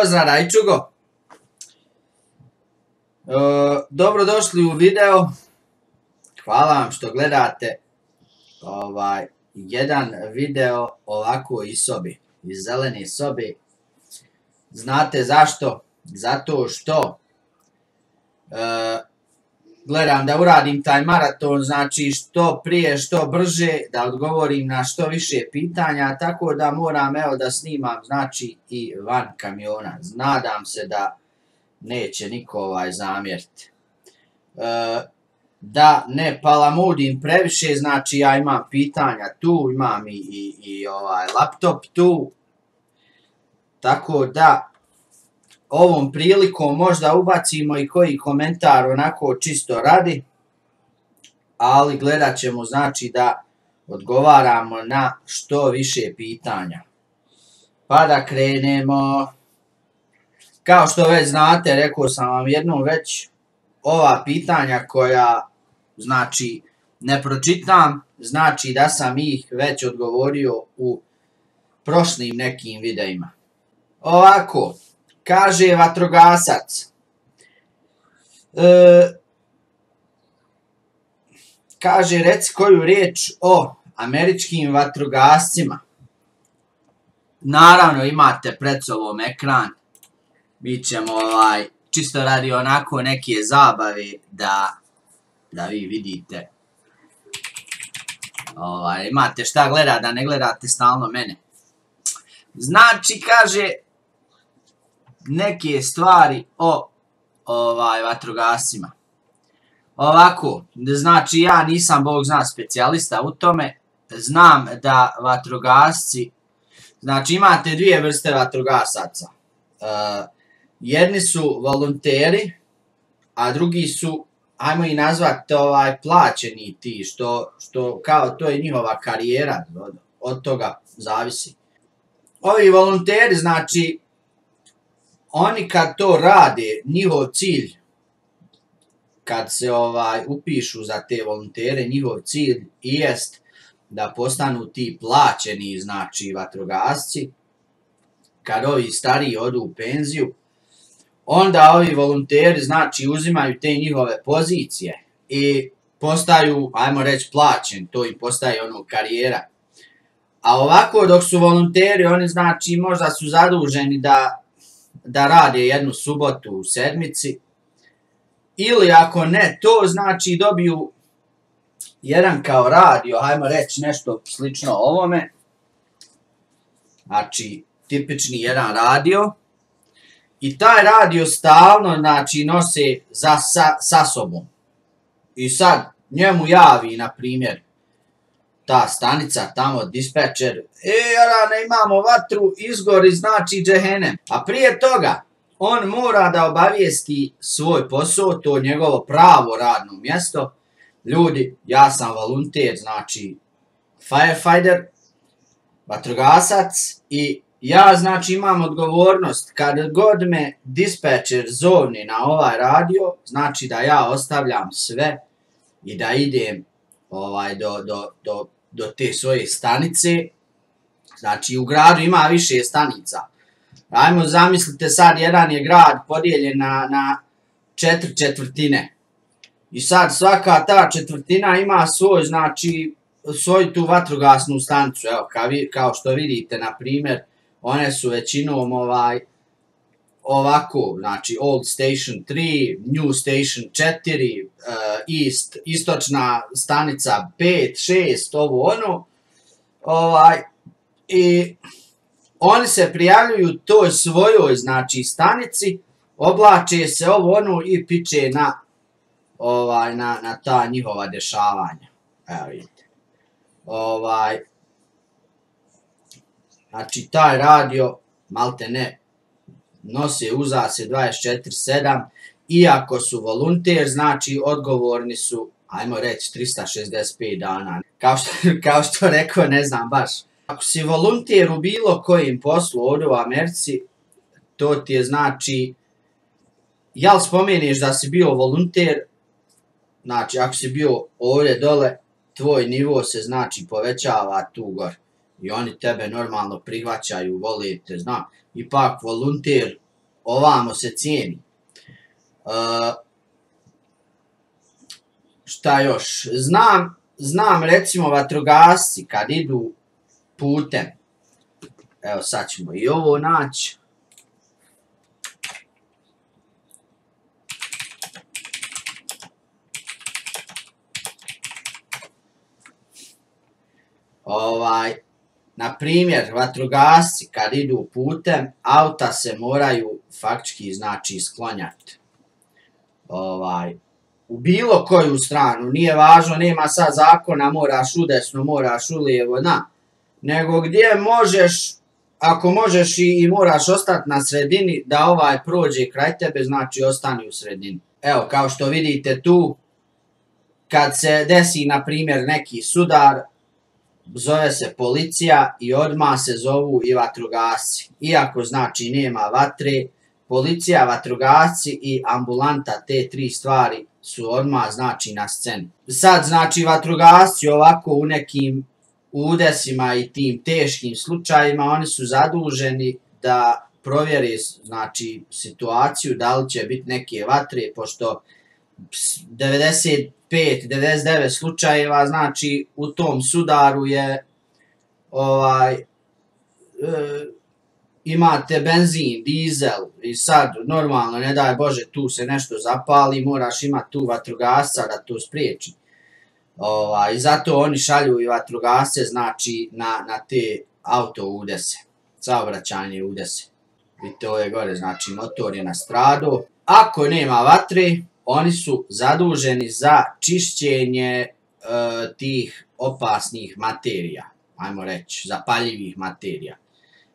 Pozdrav Rajčugo. Dobrodošli u video. Hvala vam što gledate jedan video ovako iz sobi, iz zelene sobe. Znate zašto? Zato što gledam da uradim taj maraton, znači što prije, što brže, da odgovorim na što više pitanja, tako da moram da snimam, znači i van kamiona. Nadam se da neće niko zamjeriti. Da ne palamudim previše, znači ja imam pitanja tu, imam i laptop tu, tako da ovom prilikom možda ubacimo i koji komentar onako čisto radi, ali gledat ćemo znači da odgovaramo na što više pitanja. Pa da krenemo. Kao što već znate, rekao sam vam jednom već, ova pitanja koja znači ne pročitam, znači da sam ih već odgovorio u prošlim nekim videima. Ovako. Kaže vatrogasac, kaže reci koju riječ o američkim vatrogascima. Naravno imate pred sobom ekran, mi ćemo čisto radi onako neke zabave da vi vidite. Imate šta gleda, da ne gledate stalno mene. Znači kaže neke stvari o vatrogascima. Ovako, znači ja nisam bog zna specijalista u tome, znam da vatrogasci, znači imate dvije vrste vatrogasaca. Jedni su volonteri, a drugi su, ajmo ih nazvati plaćeni ti, što kao to je njihova karijera, od toga zavisi. Ovi volonteri, znači, oni kad to rade, njihov cilj, kad se upišu za te volontere, njihov cilj jest da postanu ti plaćeni, znači, vatrogasci. Kad ovi stariji odu u penziju, onda ovi volonteri, znači, uzimaju te njihove pozicije i postaju, ajmo reći, plaćeni, to im postaje karijera. A ovako, dok su volonteri, oni, znači, možda su zaduženi da rade jednu subotu u sedmici, ili ako ne to, znači dobiju jedan kao radio, hajmo reći nešto slično ovome, znači tipični jedan radio, i taj radio stalno, znači, nose sa sobom. I sad njemu javi, na primjer, ta stanica tamo, dispečer, ne imamo vatru, izgori, znači džehenem. A prije toga, on mora da obavijesti svoj posao, to je njegovo pravo radno mjesto. Ljudi, ja sam volonter, znači firefighter, vatrogasac, i ja, znači, imam odgovornost, kad god me dispečer zovne na ovaj radio, znači da ja ostavljam sve i da idem do te svoje stanice. Znači u gradu ima više stanica. Ajmo zamislite sad, jedan je grad podijeljen na 4 četvrtine. I sad svaka ta četvrtina ima svoj, znači, svoju tu vatrogasnu stanicu. Evo, kao što vidite, na primjer, one su većinom ovako, znači Old Station 3, New Station 4, istočna stanica 5, 6, ovo ono. I oni se prijavljuju toj svojoj, znači, stanici, oblače se ovo ono i piče na ta njihova dešavanja. Evo vidite. Znači taj radio, malte ne, nose uza se 24/7, iako su volonter, znači odgovorni su, ajmo reći, 365 dana. Kao što rekao, ne znam baš. Ako si volonter u bilo kojem poslu ovdje u Americi, to ti je, znači, jel spomeniš da si bio volonter, znači ako si bio ovdje dole, tvoj nivo se, znači, povećava tu gore. I oni tebe normalno prihvaćaju, volite, zna. Ipak volonter ovamo se cijeni. Šta još? Znam recimo vatrogasci kad idu putem. Evo sad ćemo i ovo naći. Na primjer, vatrogasci kad idu putem, auta se moraju faktički znači sklonjati. U bilo koju stranu, nije važno, nema sad zakona, moraš u desno, moraš u lijevo, nego gdje možeš, ako možeš i moraš ostati na sredini, da prođe kraj tebe, znači ostani u sredini. Evo, kao što vidite tu, kad se desi, na primjer, neki sudar, zove se policija i odmah se zovu i vatrogasci. Iako znači nema vatre, policija, vatrogasci i ambulanta, te tri stvari su odmah znači na sceni. Sad znači vatrogasci ovako u nekim udesima i tim teškim slučajima, oni su zaduženi da provjeri znači situaciju, da li će biti neke vatre, pošto 99 slučajeva, znači u tom sudaru je imate benzin, dizel i sad normalno, ne daj Bože, tu se nešto zapali, moraš imati tu vatrogasca da to spriječi. I zato oni šalju i vatrogasce, znači na te auto udese, saobraćajne udese. Vidite ove gore, znači motor je nastradao. Ako nema vatre, oni su zaduženi za čišćenje tih opasnih materija, ajmo reći, zapaljivih materija.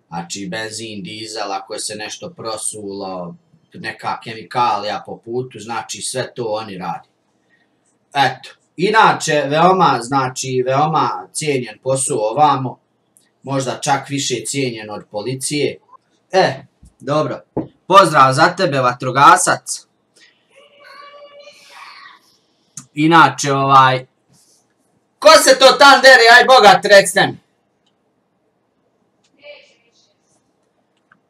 Znači benzin, dizel, ako se nešto prosulo, neka kemikalija po putu, znači sve to oni radi. Eto, inače veoma cijenjen posao ovamo, možda čak više cijenjen od policije. Dobro, pozdrav za tebe vatrogasac. Inače, ko se to tam deri, aj bogat recite mi.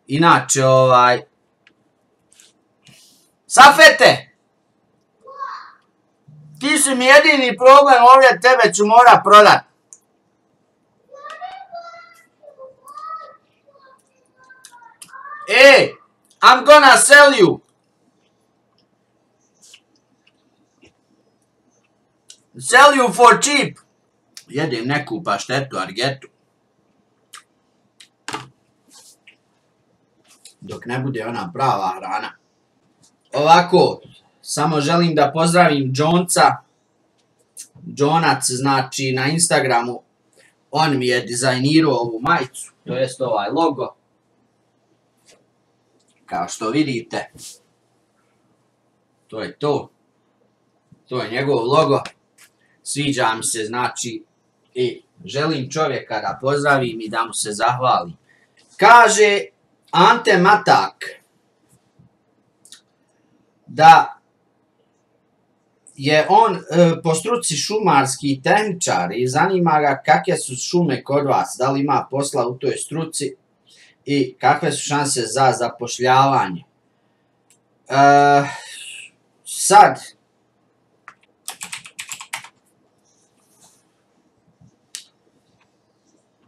Inače, Safete! Ti si mi jedini problem ovdje, tebe ću morat prodat. I'm gonna sell you. Sell you for cheap. Jedem neku paštetu, argetu. Dok ne bude ona prava hrana. Ovako, samo želim da pozdravim Jonca. Jonac, znači na Instagramu, on mi je dizajnirao ovu majicu, to jest ovaj logo. Kao što vidite, to je to. To je njegov logo. Sviđa mi se, znači, i želim čovjeka da pozdravim i da mu se zahvalim. Kaže Ante Matak da je on po struci šumarski tehničar i zanima ga kakve su šume kod vas, da li ima posla u toj struci i kakve su šanse za zapošljavanje. Sad,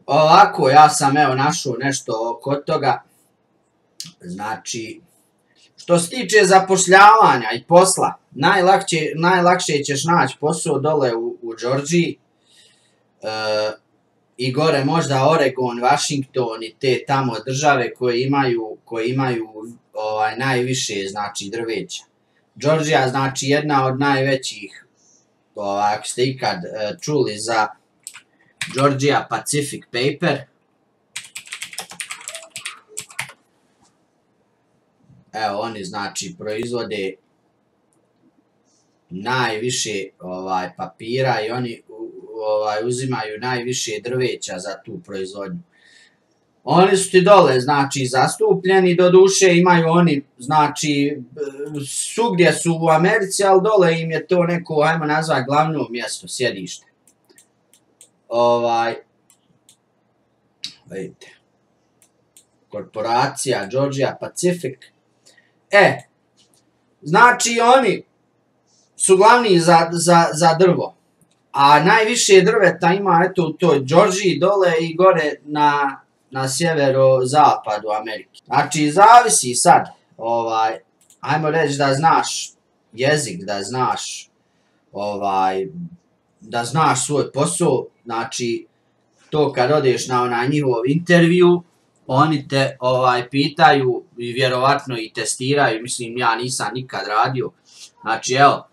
ovako, ja sam evo našao nešto oko toga. Znači, što se tiče zapošljavanja i posla, najlakše ćeš naći posao dole u Georgiji i gore možda Oregon, Washington i te tamo države koje imaju najviše znači drveća. Georgija znači jedna od najvećih, ako ste ikad čuli za Georgia Pacific Paper. Evo, oni znači proizvode najviše papira i oni uzimaju najviše drveća za tu proizvodnju. Oni su ti dole, znači, zastupljeni, doduše imaju oni, znači, svugdje su u Americi, ali dole im je to neko, ajmo nazvati, glavno mjesto, sjedište. Vidite, korporacija Georgia Pacific. Znači oni su glavni za drvo. A najviše drveta ima eto u toj Georgiji dole i gore na sjeverozapadu Amerike. Znači zavisi sad, ajmo reći da znaš jezik, da znaš svoj posao, znači to kad odeš na onaj njihov intervju, oni te pitaju i vjerovatno i testiraju, mislim ja nisam nikad radio, znači evo,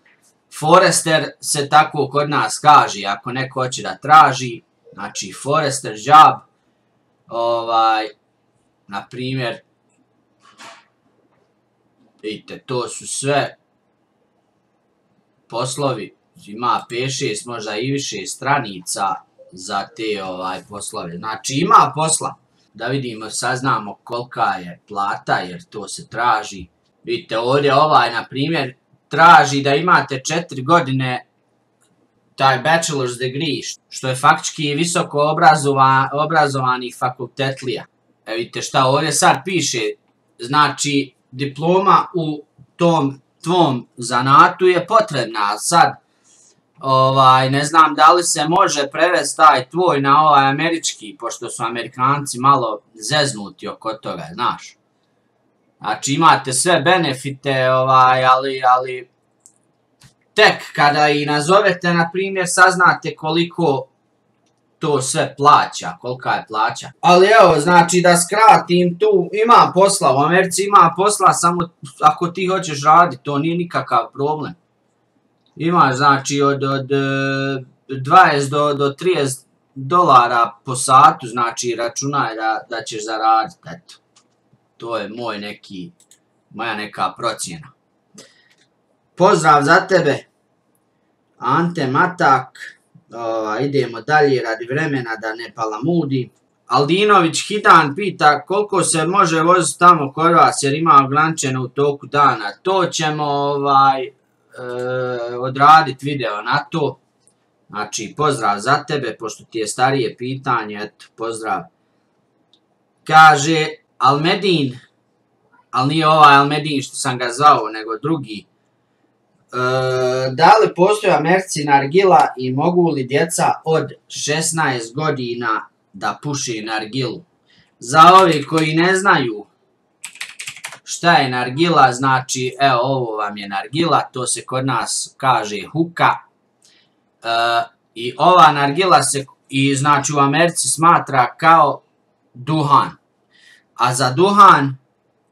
Forester se tako kod nas kaže, ako neko hoće da traži, znači Forester job, na primjer, vidite, to su sve poslovi, ima 5-6, možda i više stranica za te poslove, znači ima posla, da vidimo, saznamo kolika je plata, jer to se traži, vidite ovdje na primjer, traži da imate 4 godine taj bachelor's degree, što je faktički visoko obrazovanih fakultetlija. Vidite šta ovdje sad piše, znači diploma u tom tvom zanatu je potrebna. Sad, ne znam da li se može prevesti taj tvoj na ovaj američki, pošto su Amerikanci malo zeznuti oko toga, znaš. Znači imate sve benefite, ali tek kada i nazovete, na primjer, saznate koliko to sve plaća, kolika je plaća. Ali evo, znači da skratim, tu ima posla, u Americi ima posla, samo ako ti hoćeš raditi, to nije nikakav problem. Ima, znači, od 20 do 30 dolara po satu, znači računaj da ćeš zaraditi, eto. To je moja neka procjena. Pozdrav za tebe, Ante Matak. Idemo dalje radi vremena da ne palamudi. Aldinović Hidan pita koliko se može voziti tamo kod vas jer ima ograničeno u toku dana. To ćemo odraditi video na to. Znači pozdrav za tebe, pošto ti je starije pitanje, eto pozdrav. Kaže Almedin, ali nije ovaj Almedin što sam ga zvao, nego drugi. Da li postoji Americi nargila i mogu li djeca od 16 godina da puši nargilu? Za ovi koji ne znaju šta je nargila, znači evo ovo vam je nargila, to se kod nas kaže huka. I ova nargila se znači u Americi smatra kao duhan. A za duhan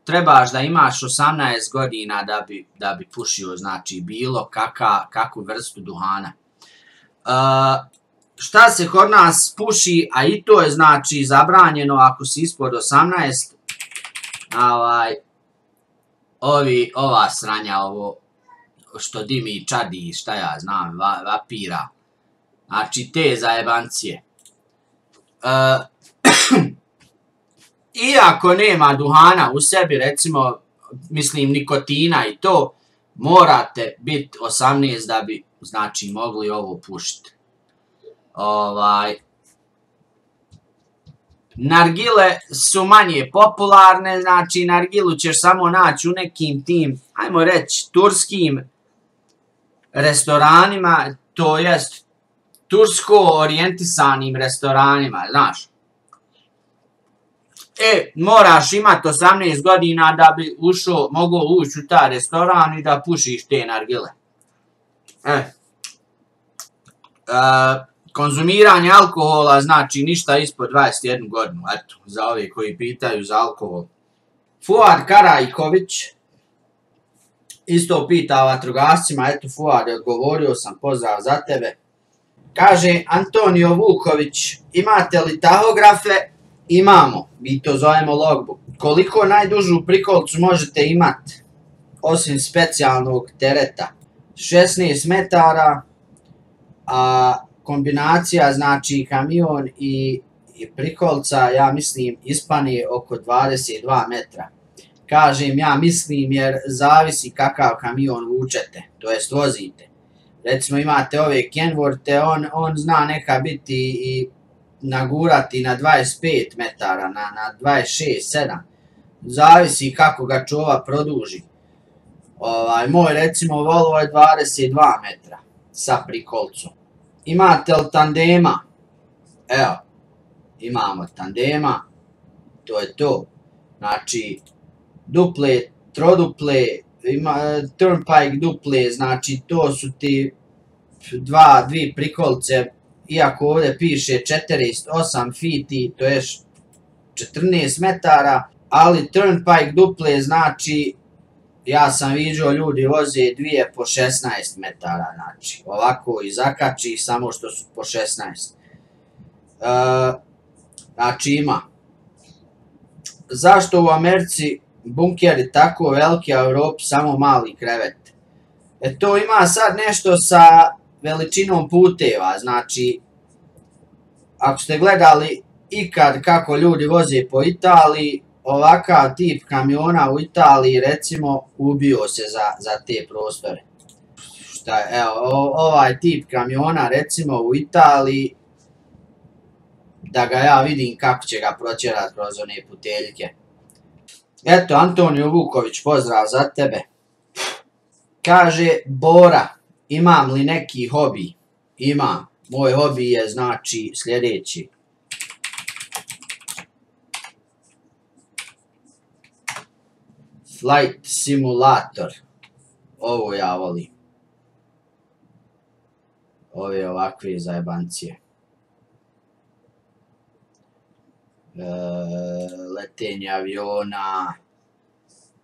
trebaš da imaš 18 godina da bi pušio, znači bilo kakvu vrstu duhana. Šta se kod nas puši, a i to je znači zabranjeno ako si ispod 18, ova sranja, ovo što dimi čadi, šta ja znam, vapira, znači te zajebancije. Iako nema duhana u sebi, recimo, mislim nikotina i to, morate biti 18 da bi, znači, mogli ovo pušiti. Nargile su manje popularne, znači nargilu ćeš samo naći u nekim tim, ajmo reći, turskim restoranima, to jest tursko orijentisanim restoranima, znaš. Moraš imati 18 godina da bi mogao ući u taj restoran i da pušiš te nargile. Konzumiranje alkohola znači ništa ispod 21 godinu, eto, za ove koji pitaju za alkohol. Fuad Karajković isto pita o vatrogascima, eto Fuad, odgovorio sam, pozdrav za tebe. Kaže Antonio Vuković, imate li tahografe? Imamo, mi to zovemo logbook. Koliko najdužu prikolcu možete imati, osim specijalnog tereta? 16 metara, a kombinacija, znači kamion i prikolca, ja mislim, ispane oko 22 metra. Kažem ja mislim jer zavisi kakav kamion vučete, to jest vozite. Recimo imate ove Kenworthe, on zna neka biti i nagurati na 25 metara, na 26, 7. Zavisi kako ga čova produži. Moj recimo Volvo je 22 metra sa prikolcom. Imate li tandema? Evo, imamo tandema, to je to. Znači, duple, troduple, turnpike duple, znači to su ti dvi prikolce, iako ovdje piše 48 fiti, to je 14 metara, ali turnpike duple znači, ja sam vidio ljudi voze dvije po 16 metara, znači, ovako i zakači, samo što su po 16. Znači ima. Zašto u Americi bunkeri tako veliki, a u Europi samo mali krevet? To ima sad nešto sa veličinom puteva, znači, ako ste gledali ikad kako ljudi voze po Italiji, ovakav tip kamiona u Italiji, recimo, ubio se za te prostore. Evo, ovaj tip kamiona, recimo, u Italiji, da ga ja vidim kako će ga proćerat kroz one puteljke. Eto, Antonio Vuković, pozdrav za tebe. Kaže, Bora, imam li neki hobi? Imam. Moj hobi je, znači, sljedeći. Flight simulator. Ovo ja volim. Ove ovakve zajebancije. Letenje aviona,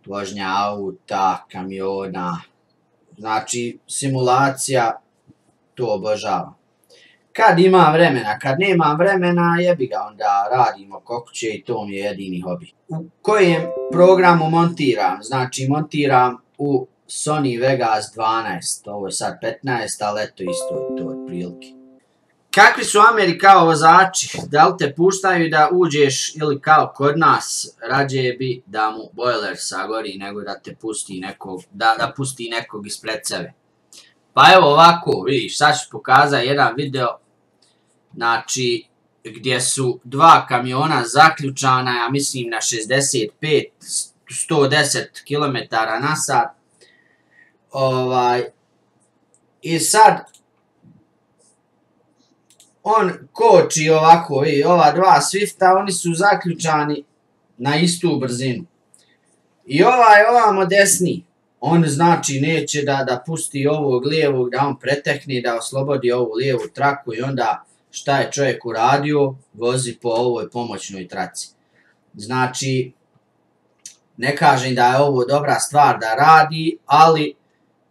vožnja auta, kamiona. Znači, simulacija, to obožavam. Kad imam vremena, kad nemam vremena, jebi ga, onda radimo kod kuće i to mi je jedini hobi. U kojem programu montiram? Znači, montiram u Sony Vegas 12, ovo je sad 15, ali eto isto je to otprilike. Kakvi su Ameri kao vozači? Da li te puštaju da uđeš ili kao kod nas, rađe bi da mu bojler sagori nego da te pusti nekog, da pusti nekog ispred sebe. Pa evo ovako, vidiš, sad ću pokazati jedan video, znači, gdje su dva kamiona zaključana, ja mislim na 65, 110 km/h. I sad, on koči ovako, i ova dva Swifta, oni su zaključani na istu brzinu. I ovaj ovamo desni, on znači neće da pusti ovog lijevog, da on pretekne, da oslobodi ovu lijevu traku i onda šta je čovjek uradio, vozi po ovoj pomoćnoj traci. Znači, ne kažem da je ovo dobra stvar da radi, ali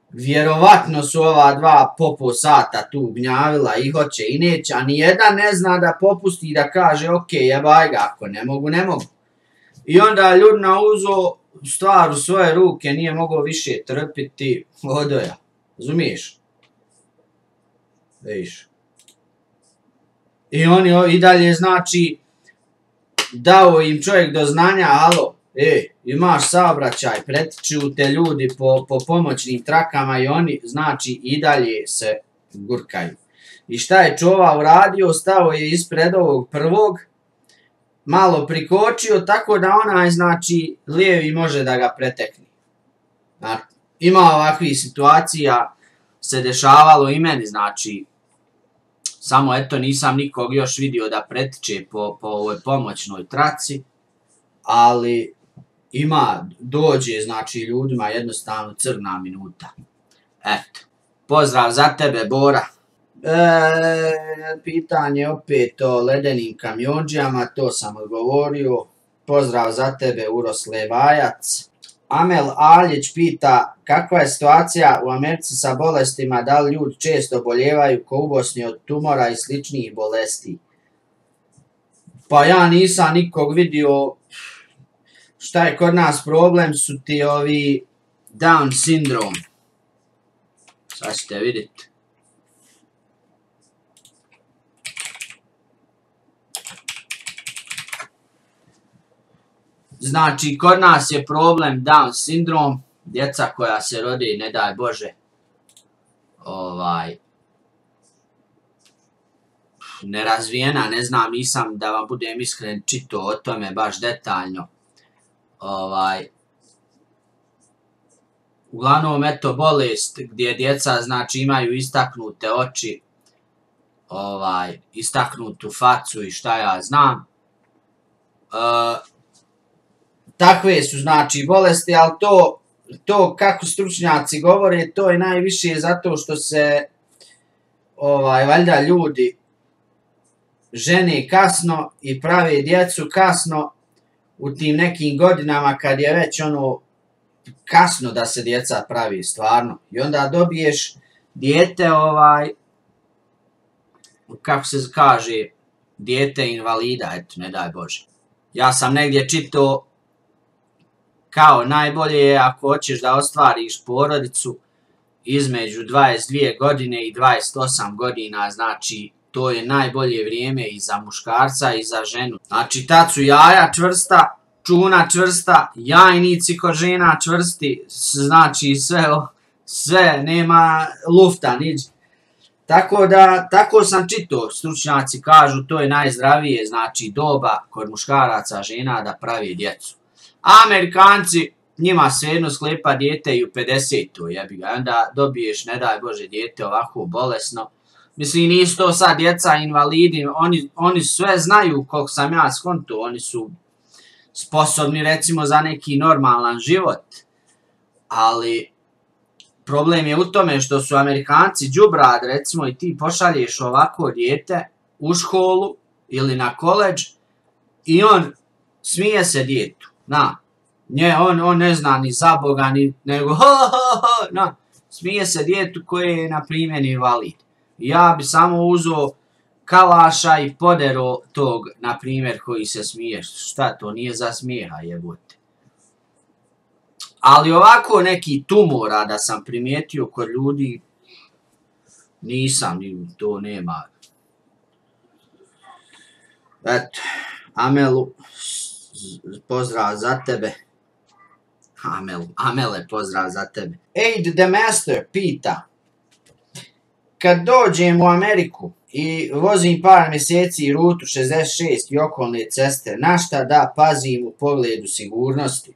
vjerovatno su ova dva po pol sata tu gnjavila i hoće i neće, a nijedan ne zna da popusti i da kaže ok, jebaj ga, ako ne mogu, ne mogu. I onda Ljudna uzo stvar u svoje ruke, nije mogao više trpiti, odoja. Razumiješ? Vidiš. I oni i dalje, znači, dao im čovjek do znanja, alo, imaš saobraćaj, pretiču te ljudi po pomoćnim trakama i oni, znači, i dalje se gurkaju. I šta je čova uradio, stao je ispred ovog prvog, malo prikočio, tako da onaj, znači, lijevi može da ga pretekne. Ima ovakvih situacija, se dešavalo i meni, znači, samo eto nisam nikog još vidio da pretiče po ovoj pomoćnoj traci, ali dođe, znači, ljudima jednostavno crna minuta. Eto, pozdrav za tebe, Bora. Pitanje opet o ledenim kamionđijama, to sam odgovorio. Pozdrav za tebe, Uros Levajac. Amel Aljić pita kakva je situacija u Americi sa bolestima, da li ljudi često oboljevaju ko u Bosni od tumora i sličnih bolesti. Pa ja nisam nikog vidio. Šta je kod nas problem su ti ovi Down sindrom. Sad ćete vidjeti. Znači, kod nas je problem Down sindrom, djeca koja se rode, ne daj Bože, nerazvijena, ne znam, nisam da vam budem iskren čito o tome baš detaljno. uglavnom eto bolest gdje djeca znači imaju istaknute oči, istaknutu facu i šta ja znam. Takve su znači bolesti, ali to kako stručnjaci govore, to je najviše zato što se valjda ljudi žene kasno i prave djecu kasno u tim nekim godinama kad je već kasno da se djeca pravi stvarno. I onda dobiješ dijete kako se kaže, dijete invalida, eto, ne daj Bože. Ja sam negdje čitao kao najbolje je ako hoćeš da ostvariš porodicu između 22 godine i 28 godina, znači to je najbolje vrijeme i za muškarca i za ženu. Znači tad su jaja čvrsta, čuna čvrsta, jajnici kod žena čvrsti, znači sve nema lufta niđe. Tako sam čitao, stručnjaci kažu to je najzdravije, znači doba kod muškaraca žena da pravi djecu. A Amerikanci, njima svejedno sklepa dijete i u 50. jebi ga, onda dobiješ, ne daj Bože, dijete ovako bolesno. Mislim, nisu to sad djeca invalidi, oni sve znaju koliko sam ja skonto, oni su sposobni recimo za neki normalan život, ali problem je u tome što su Amerikanci đubrad, recimo, i ti pošalješ ovako dijete u školu ili na koledž i on smije se djetu, on ne zna ni za Boga, nego smije se djetu koje je na primjer invalid. Ja bi samo uzeo kalaša i podero tog, na primjer, koji se smije. Šta to, nije za smijeha, jebote. Ali ovako neki tumora da sam primijetio kod ljudi, nisam, to nema. Eto, Amelu, pozdrav za tebe. Amele, pozdrav za tebe. Aid the Master pita, kad dođem u Ameriku i vozim par mjeseci rutu 66 i okolne ceste, na šta da pazim u pogledu sigurnosti?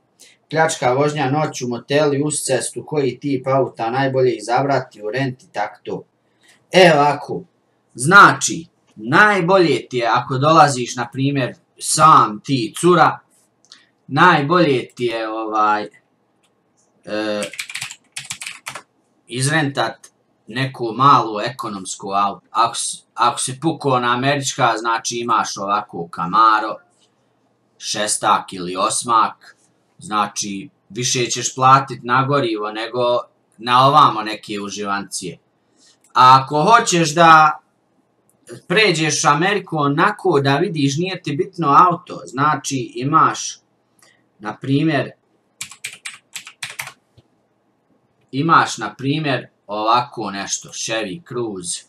Pljačka vožnja noću, moteli uz cestu, koji tip auta najbolje izabrati u renti, tak to. Ovako, znači, najbolje ti je ako dolaziš, na primjer, sam ti cura, najbolje ti je izrentat neku malu ekonomsku auto. Ako se pukao na američka, znači imaš ovako Camaro, šestak ili osmak, znači više ćeš platit na gorivo nego na ovamo neke uživancije. A ako hoćeš da pređeš u Ameriku onako da vidiš, nije ti bitno auto, znači imaš, na primjer, ovako nešto, Chevy Cruze.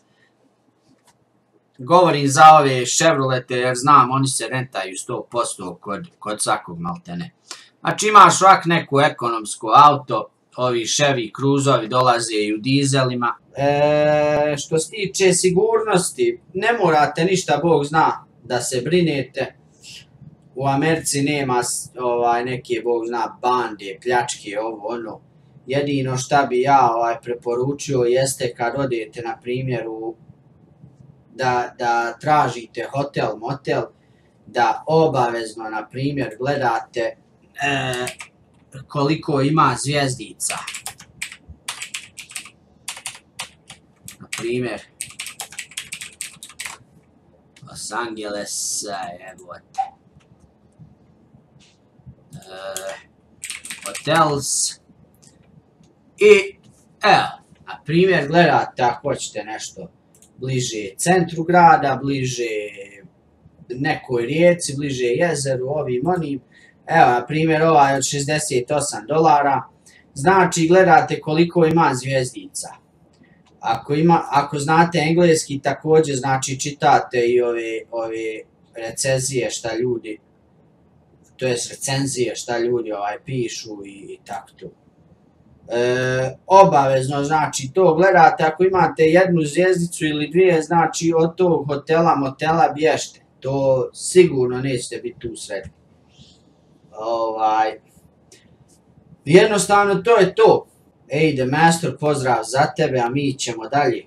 Govorim za ove Chevrolete jer znam, oni se rentaju 100% kod svakog maltene. Znači imaš ovak neku ekonomsku auto, ovi Chevy Cruzovi dolaze i u dizelima. Što se tiče sigurnosti, ne morate ništa, Bog zna, da se brinete. U Americi nema neke, Bog zna, bande, pljačke, ovo, ono. Jedino šta bi ja preporučio jeste kad odete, na primjer, da tražite hotel, motel, da obavezno, na primjer, gledate koliko ima zvjezdica. Na primjer, Los Angeles, jebote. Hotels. I, na primjer, gledate ako hoćete nešto bliže centru grada, bliže nekoj rijeci, bliže jezeru, ovim, onim. Na primjer, ovaj od $68. Znači, gledate koliko ima zvjezdica. Ako znate engleski, također, znači, čitate i ove recenzije šta ljudi, to jest recenzije šta ljudi pišu i tako to. Obavezno, znači, to gledate, ako imate jednu zvjezdicu ili dvije, znači, od tog hotela, motela bježte. To sigurno nećete biti tu sretni. Jednostavno, to je to. Ej, The Master, pozdrav za tebe, a mi ćemo dalje.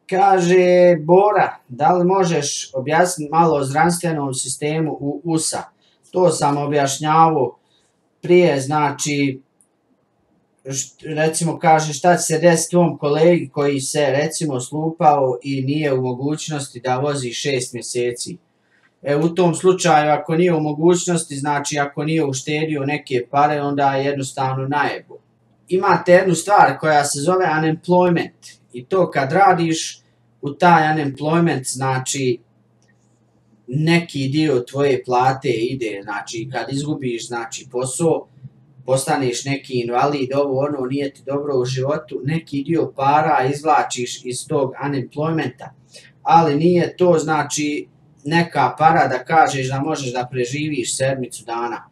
Kaže Bora, da li možeš objasniti malo o zdravstvenom sistemu USA? To sam objašnjavao prije, znači, recimo kaže šta će se desiti tvom kolegi koji se recimo slupao i nije u mogućnosti da vozi 6 mjeseci. U tom slučaju ako nije u mogućnosti, znači ako nije uštedio neke pare, onda je jednostavno najebo. Imate jednu stvar koja se zove unemployment i to kad radiš u taj unemployment, znači neki dio tvoje plate ide, znači kad izgubiš znači posao, postaneš neki invalid, ovo ono nije ti dobro u životu, neki dio para izvlačiš iz tog unemploymenta, ali nije to znači neka para da kažeš da možeš da preživiš sedmicu dana.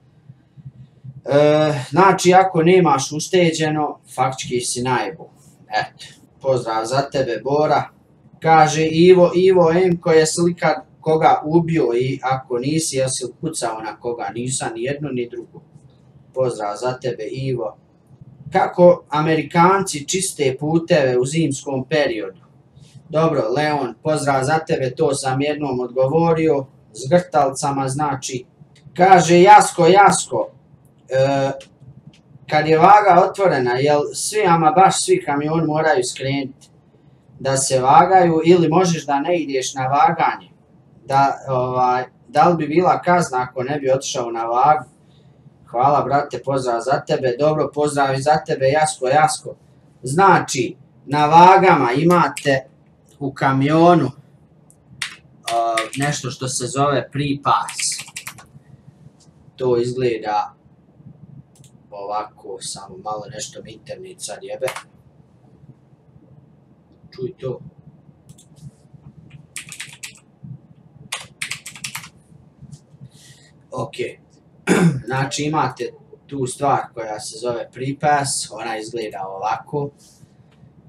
Znači ako nemaš ušteđeno, faktički si najebo. Eto, pozdrav za tebe Bora. Kaže Ivo M koji je slikar koga ubio i ako nisi, jesi li kucao na koga? Nisam ni jedno ni drugo. Pozdrav za tebe Ivo. Kako Amerikanci čiste puteve u zimskom periodu? Dobro, Leon, pozdrav za tebe, to sam jednom odgovorio, s grtalcama znači. Kaže Jasko, kad je vaga otvorena, jel svi, ama baš svi kamioni moraju skrenuti da se vagaju ili možeš da ne ideš na vaganje? Da li bi bila kazna ako ne bi otišao na vagu? Hvala brate, pozdrav za tebe, dobro, pozdrav i za tebe Jasko. Znači, na vagama imate u kamionu nešto što se zove pre-pass. To izgleda ovako, samo malo nešto mi internet sad jebe. Čuj to. Ok, znači imate tu stvar koja se zove pre-pass, ona izgleda ovako.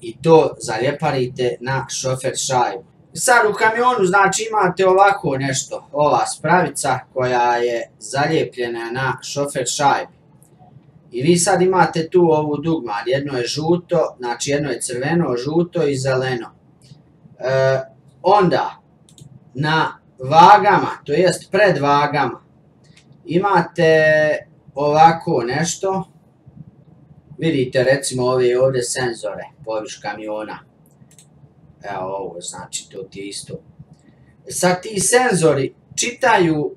I to zaljeparite na šofer šajbu. Sad u kamionu znači imate ovako nešto, ova spravica koja je zalijepljena na šofer šajbi. I vi sad imate tu ovu dugmad, jedno je žuto, znači jedno je crveno, žuto i zeleno. Onda na vagama, to jest pred vagama, imate ovako nešto. Vidite recimo ove ovdje senzore poviš kamiona. Evo ovo, znači to ti je isto. Sad ti senzori čitaju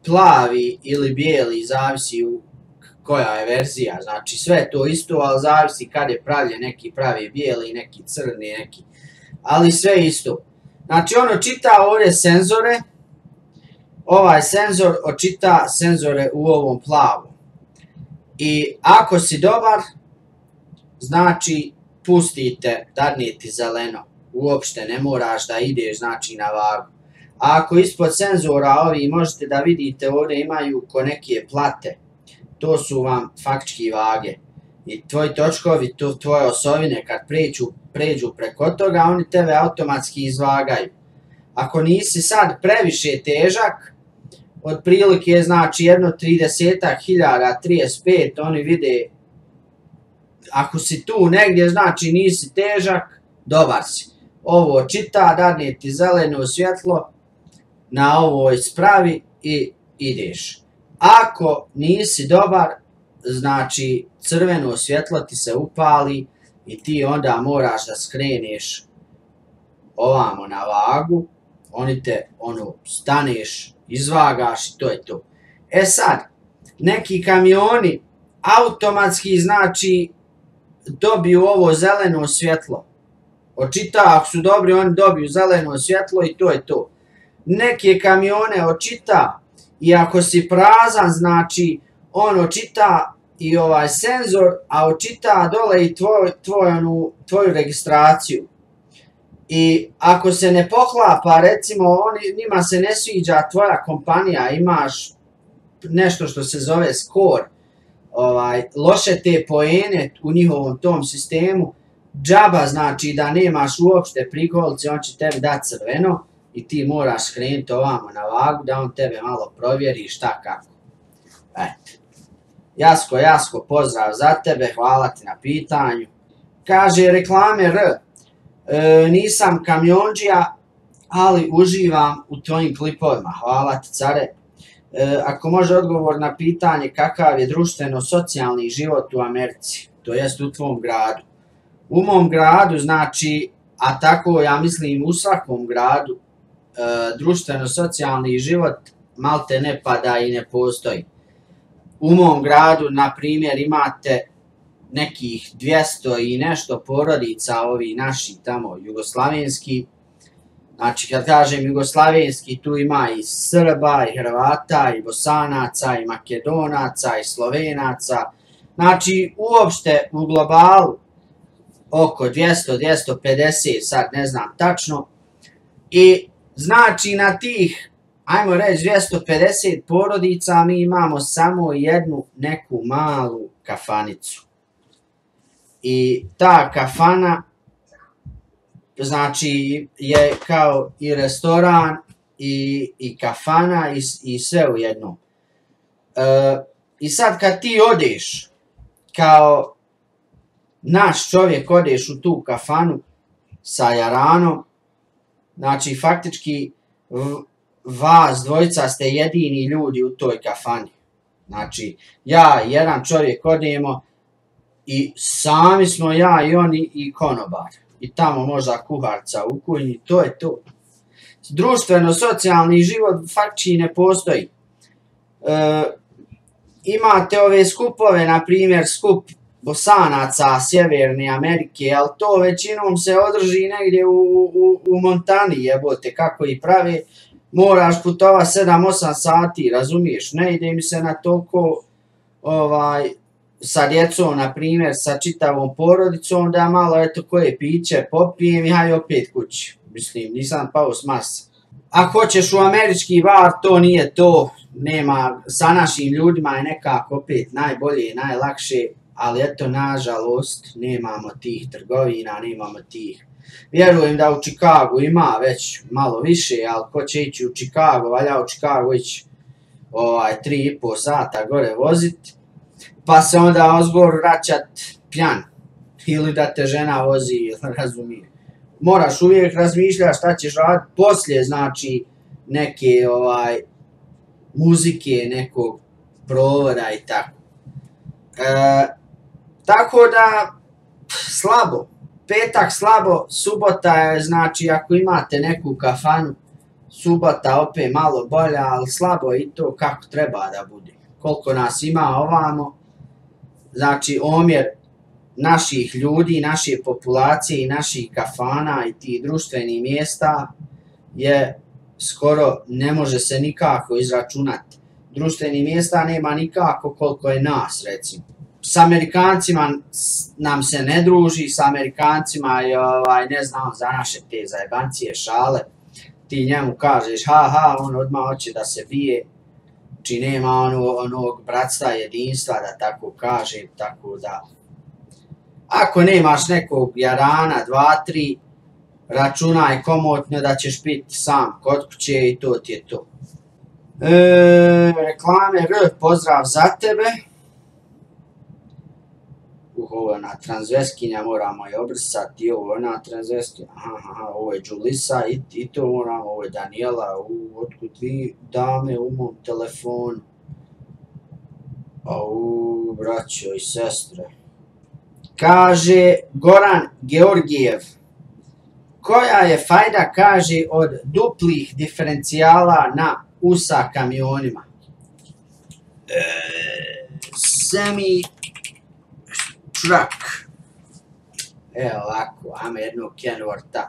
plavi ili bijeli, zavisi koja je verzija. Znači sve to isto, ali zavisi kad je pravljen, neki pravi bijeli, neki crni, neki. Ali sve isto. Znači ono čita ovdje senzore. Ovaj senzor očita senzore u ovom plavom. I ako si dobar, znači pustite, dadniti zeleno. Uopšte ne moraš da ideš znači na vagu. A ako ispod senzora ovi možete da vidite ovdje imaju ko neke plate. To su vam faktički vage. I tvoji točkovi, tvoje osovine kad pređu preko toga, oni tebe automatski izvagaju. Ako nisi sad previše težak, otprilike znači jedno 30.000, 35, oni vide, ako si tu negdje znači nisi težak, dobar si. Ovo čita, dadne ti zeleno svjetlo na ovoj spravi i ideš. Ako nisi dobar, znači crveno svjetlo ti se upali i ti onda moraš da skreneš ovamo na vagu, oni te staneš, izvagaš i to je to. E sad, neki kamioni automatski znači dobiju ovo zeleno svjetlo. Očita, ako su dobri, oni dobiju zeleno svjetlo i to je to. Neke kamione očita i ako si prazan, znači on očita i ovaj senzor, a očita dole i tvoju registraciju. I ako se ne poklapa, recimo njima se ne sviđa tvoja kompanija, imaš nešto što se zove score, loše te poene u njihovom tom sistemu, džaba znači da nemaš uopšte prikolice, on će tebi dati crveno i ti moraš skrenuti ovamo na vagu da on tebe malo provjeri šta kako. Eto. Jasko, pozdrav za tebe, hvala ti na pitanju. Kaže reklame R, nisam kamionđija, ali uživam u tvojim klipovima, hvala ti care. Ako može odgovor na pitanje kakav je društveno-socijalni život u Americi, to jest u tvom gradu. U mom gradu, znači, a tako ja mislim u svakom gradu, društveno-socijalni život malte ne pada i ne postoji. U mom gradu, na primjer, imate nekih 200 i nešto porodica, ovi naši tamo jugoslavenski. Znači, kad kažem jugoslavenski, tu ima i Srba, i Hrvata, i Bosanaca, i Makedonaca, i Slovenaca. Znači, uopšte u globalu oko 200-250, sad ne znam tačno. I znači na tih, ajmo reći 250 porodica, mi imamo samo jednu neku malu kafanicu. I ta kafana, znači, je kao i restoran, i kafana, i sve u jednom. I sad kad ti odeš, kao naš čovjek odeš u tu kafanu sa jaranom, znači faktički vas dvojica ste jedini ljudi u toj kafani. Znači, ja i jedan čovjek odemo i sami smo ja i oni i konobar. I tamo možda kuharca u kuhinji, to je to. Društveno-socijalni život faktički ne postoji. Imate ove skupove, na primjer skup Bosanaca Sjeverne Amerike, ali to većinom se održi negdje u Montani, jebote, kako i pravi. Moraš putova 7-8 sati, razumiješ, ne ide mi se na toliko sa djecom, na primjer, sa čitavom porodicom, da malo, eto, koje piće popijem i haj opet kući. Mislim, nisam pao s Marsa. Ako hoćeš u američki bar, to nije to, nema, sa našim ljudima je nekako opet najbolje, najlakše, ali eto, nažalost, nemamo tih trgovina, nemamo tih. Vjerujem da u Čikagu ima već malo više, ali ko će ići u Čikagu, valja u Čikagu ići 3,5 sata gore vozit, pa se onda ozgor vraćat pjan, ili da te žena vozi, razumije. Moraš uvijek razmišljati šta ćeš raditi poslije, znači, neke muzike, nekog provoda i tako. Tako da, slabo, petak slabo, subota je, znači, ako imate neku kafanu, subota opet malo bolja, ali slabo i to kako treba da bude. Koliko nas ima ovamo, znači, omjer naših ljudi, naše populacije i naših kafana i tih društvenih mjesta je skoro ne može se nikako izračunati. Društvenih mjesta nema nikako koliko je nas, recimo. S Amerikancima nam se ne druži, s Amerikancima je, ne znam, za naše te zajebancije šale. Ti njemu kažeš ha, on odmah hoće da se bije. Znači nema onog bratstva, jedinstva, da tako kažem, tako da. Ako nemaš nekog jarana, 2-3, računaj komotno da ćeš biti sam kod kuće i to ti je to. Reklame R, pozdrav za tebe. Ovo je ona transveskinja, moramo je obrisati, ovo je ona transveskinja, ovo je Đulisa i to moramo, ovo je Daniela, otkud vi dame u mom telefonu. Braćo i sestre. Kaže Goran Georgijev, koja je fajda, kaže, od duplih diferencijala na USA kamionima? Semi truck. Evo ovako, ajmo jednog Kenwortha.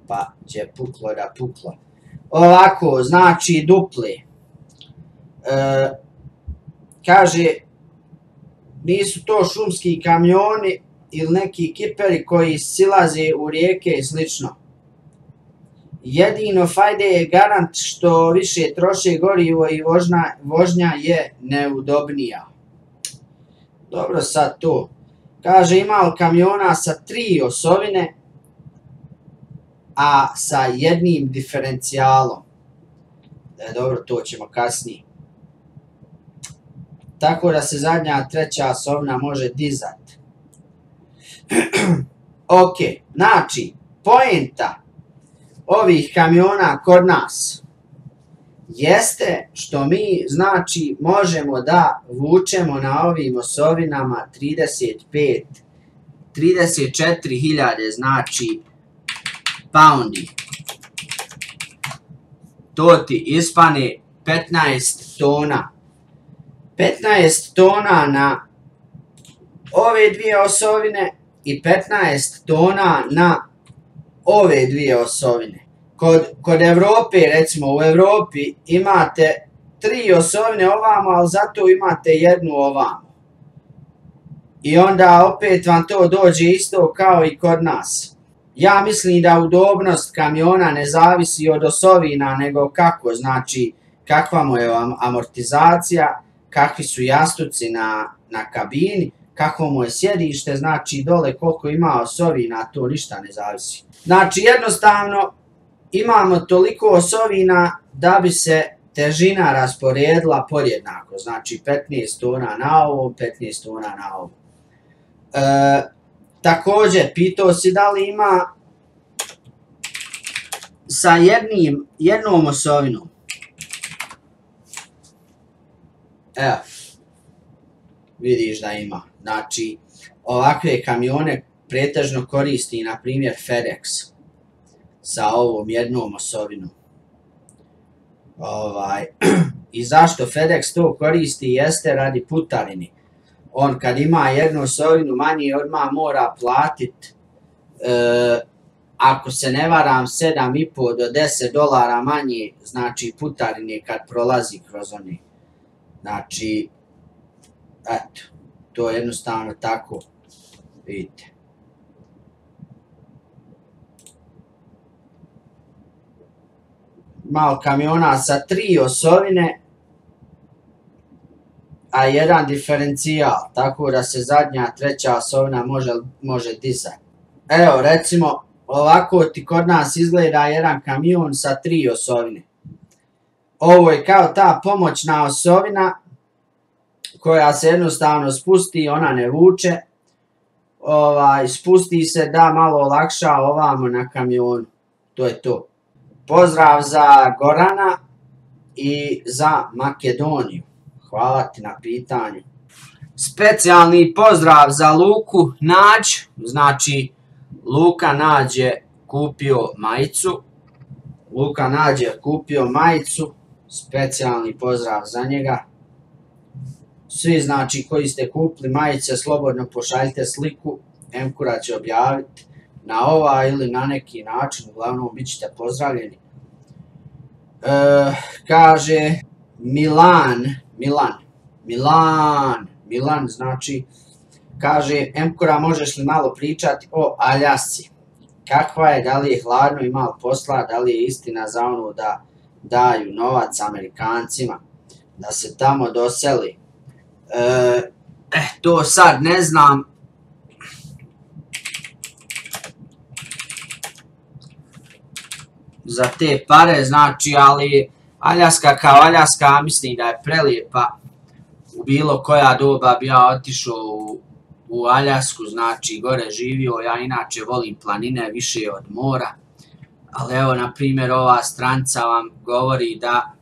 Pa će puklo da puklo. Ovako, znači dupli. Kaže, nisu to šumski kamioni ili neki kiperi koji silaze u rijeke i slično. Jedino fajde je garant što više troše gorivo i vožnja je neudobnija. Dobro sad to. Kaže ima kamiona sa 3 osovine, a sa jednim diferencijalom. Dobro, to ćemo kasnije. tako da se zadnja treća osovina može dizati. Ok, znači, poenta ovih kamiona kod nas jeste što mi, znači, možemo da vučemo na ovim osovinama 34.000, znači, poundi. To ti ispane 15 tona. 15 tona na ove dvije osovine i 15 tona na ove dvije osovine. Kod Evrope, recimo u Evropi imate 3 osovine ovamo, ali zato imate jednu ovamo. I onda opet vam to dođe isto kao i kod nas. Ja mislim da udobnost kamiona ne zavisi od osovina, nego kako, znači kakva mu je amortizacija, kakvi su jastuci na kabini, kako mu je sjedište, znači dole koliko ima osovina, to ništa ne zavisi. Znači jednostavno imamo toliko osovina da bi se težina rasporedila podjednako, znači 15 tona na ovom, 15 tona na ovom. Također, pitao si da li ima sa jednom osovinom. Evo, vidiš da ima. Znači, ovakve kamione pretežno koristi, na primjer, FedEx sa ovom jednom osovinom. I zašto FedEx to koristi jeste radi putarini. On kad ima jednu osovinu manje odmah mora platiti, ako se ne varam, 7,5 do $10 manje, znači putarine kad prolazi kroz one. Znači, eto, to je jednostavno tako, vidite. Malo kamiona sa 3 osovine, a jedan diferencijal, tako da se zadnja treća osovina može dizati. Evo, recimo, ovako ti kod nas izgleda jedan kamion sa 3 osovine. Ovo je kao ta pomoćna osovina koja se jednostavno spusti, ona ne vuče. Spusti se da malo olakša ovamo na kamionu. To je to. Pozdrav za Gorana i za Makedoniju. Hvala ti na pitanju. Specijalni pozdrav za Luku Nađ. Znači, Luka Nađ je kupio majicu. Luka Nađ je kupio majicu. Specijalni pozdrav za njega. Svi, znači, koji ste kupili majice, slobodno pošaljite sliku. Emkura će objaviti na ovaj ili na neki način. Uglavnom, bit ćete pozdravljeni. Kaže Milan, znači, kaže, Emkura, možeš li malo pričati o Aljasci? Kakva je, da li je hladno, ima li posla, da li je istina za ono da daju novac Amerikancima, da se tamo doseli? To sad ne znam. Za te pare, znači, ali Aljaska kao Aljaska, mislim da je prelijepa. U bilo koja doba bi ja otišao u Aljasku, znači gore živio, ja inače volim planine više od mora. Ali evo, na primjer, ova stranca vam govori da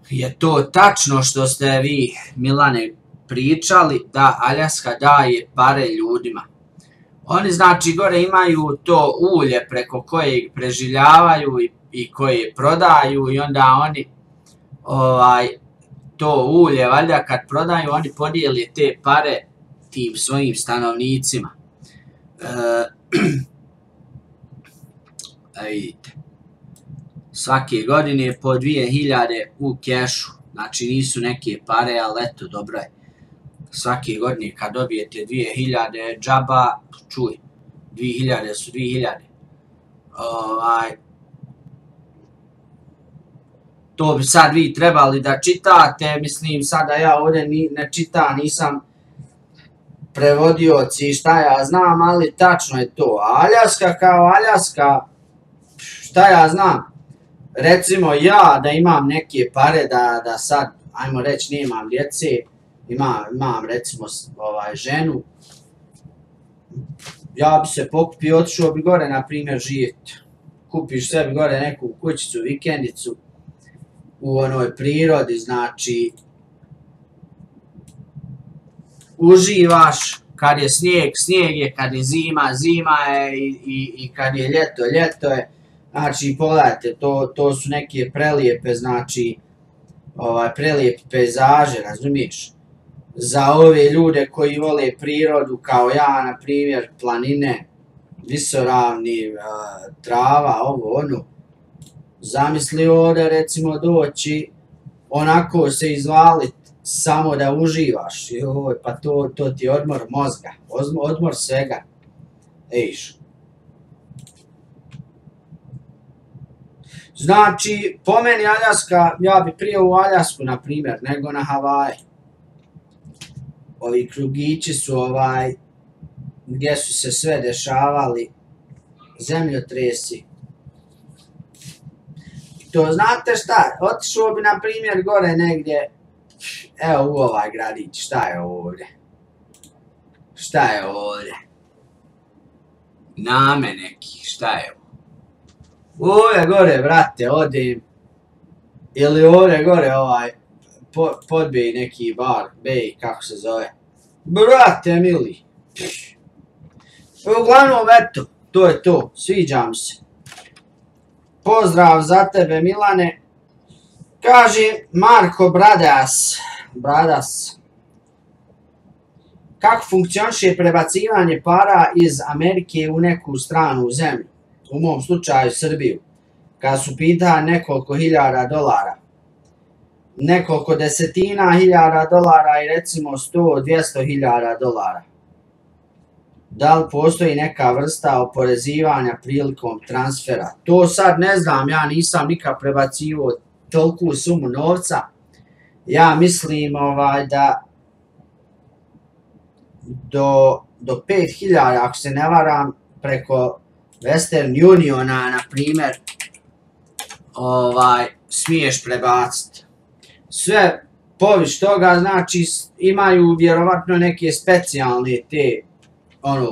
je to tačno što ste vi, Milane, pričali, da Aljaska daje pare ljudima. Oni, znači, gore imaju to ulje preko kojeg preživljavaju i koje prodaju i onda oni to ulje, valjda kad prodaju, oni podijeli te pare tim svojim stanovnicima. Vidite, svake godine po 2000 u kešu, znači nisu neke pare, ali eto, dobro je. Svake godine kad dobijete 2000 džaba, čuj, 2000 su 2000. To bi sad vi trebali da čitate, mislim sada ja ovdje ne čitam, nisam prevodioci, šta ja znam, ali tačno je to. Aljaska kao Aljaska, šta ja znam, recimo ja da imam neke pare da sad ajmo reći, nemam djece, imam recimo ženu, ja bi se pokupio, otišao bi gore, na primjer, živjeti. Kupiš sebi gore neku kućicu, vikendicu u onoj prirodi, znači uživaš, kad je snijeg, snijeg je, kad je zima, zima je i kad je ljeto, ljeto je. Znači, pogledajte, to su neke prelijepe, znači, prelijepi pejzaže, razumiješ? Za ove ljude koji vole prirodu, kao ja, na primjer, planine, visoravni, trava, ovo, ono. Zamisli ovdje, recimo, doći, onako se izvalit, samo da uživaš. Joj, pa to ti je odmor mozga, odmor svega. Ejš. Znači, po meni Aljaska, ja bi prije u Aljasku, na primjer, nego na Havaje. Ovi krugići su gdje su se sve dešavali, zemljotresi. To znate šta, otišao bi na primjer gore negdje, evo u ovaj gradić, šta je ovdje? Šta je ovdje? Name neki, šta je ovo? Ovdje gore, brate, odim, ili ovdje gore podbij neki bar, bej, kako se zove. Brate mili. Uglavnom, eto, to je to, sviđam se. Pozdrav za tebe, Milane. Kaže Marko Bradas. Kako funkcioniše prebacivanje para iz Amerike u neku stranu zemlju? U mom slučaju Srbiju. Kad su pitali nekoliko hiljada dolara. Nekoliko desetina hiljada dolara i recimo 100-200 hiljada dolara. Da li postoji neka vrsta oporezivanja prilikom transfera? To sad ne znam, ja nisam nikad prebacivo toliku sumu novca. Ja mislim da do 5000, ako se ne varam, preko Western Uniona, na primjer, smiješ prebaciti. Sve poviš toga, znači, imaju vjerovatno neke specijalne te,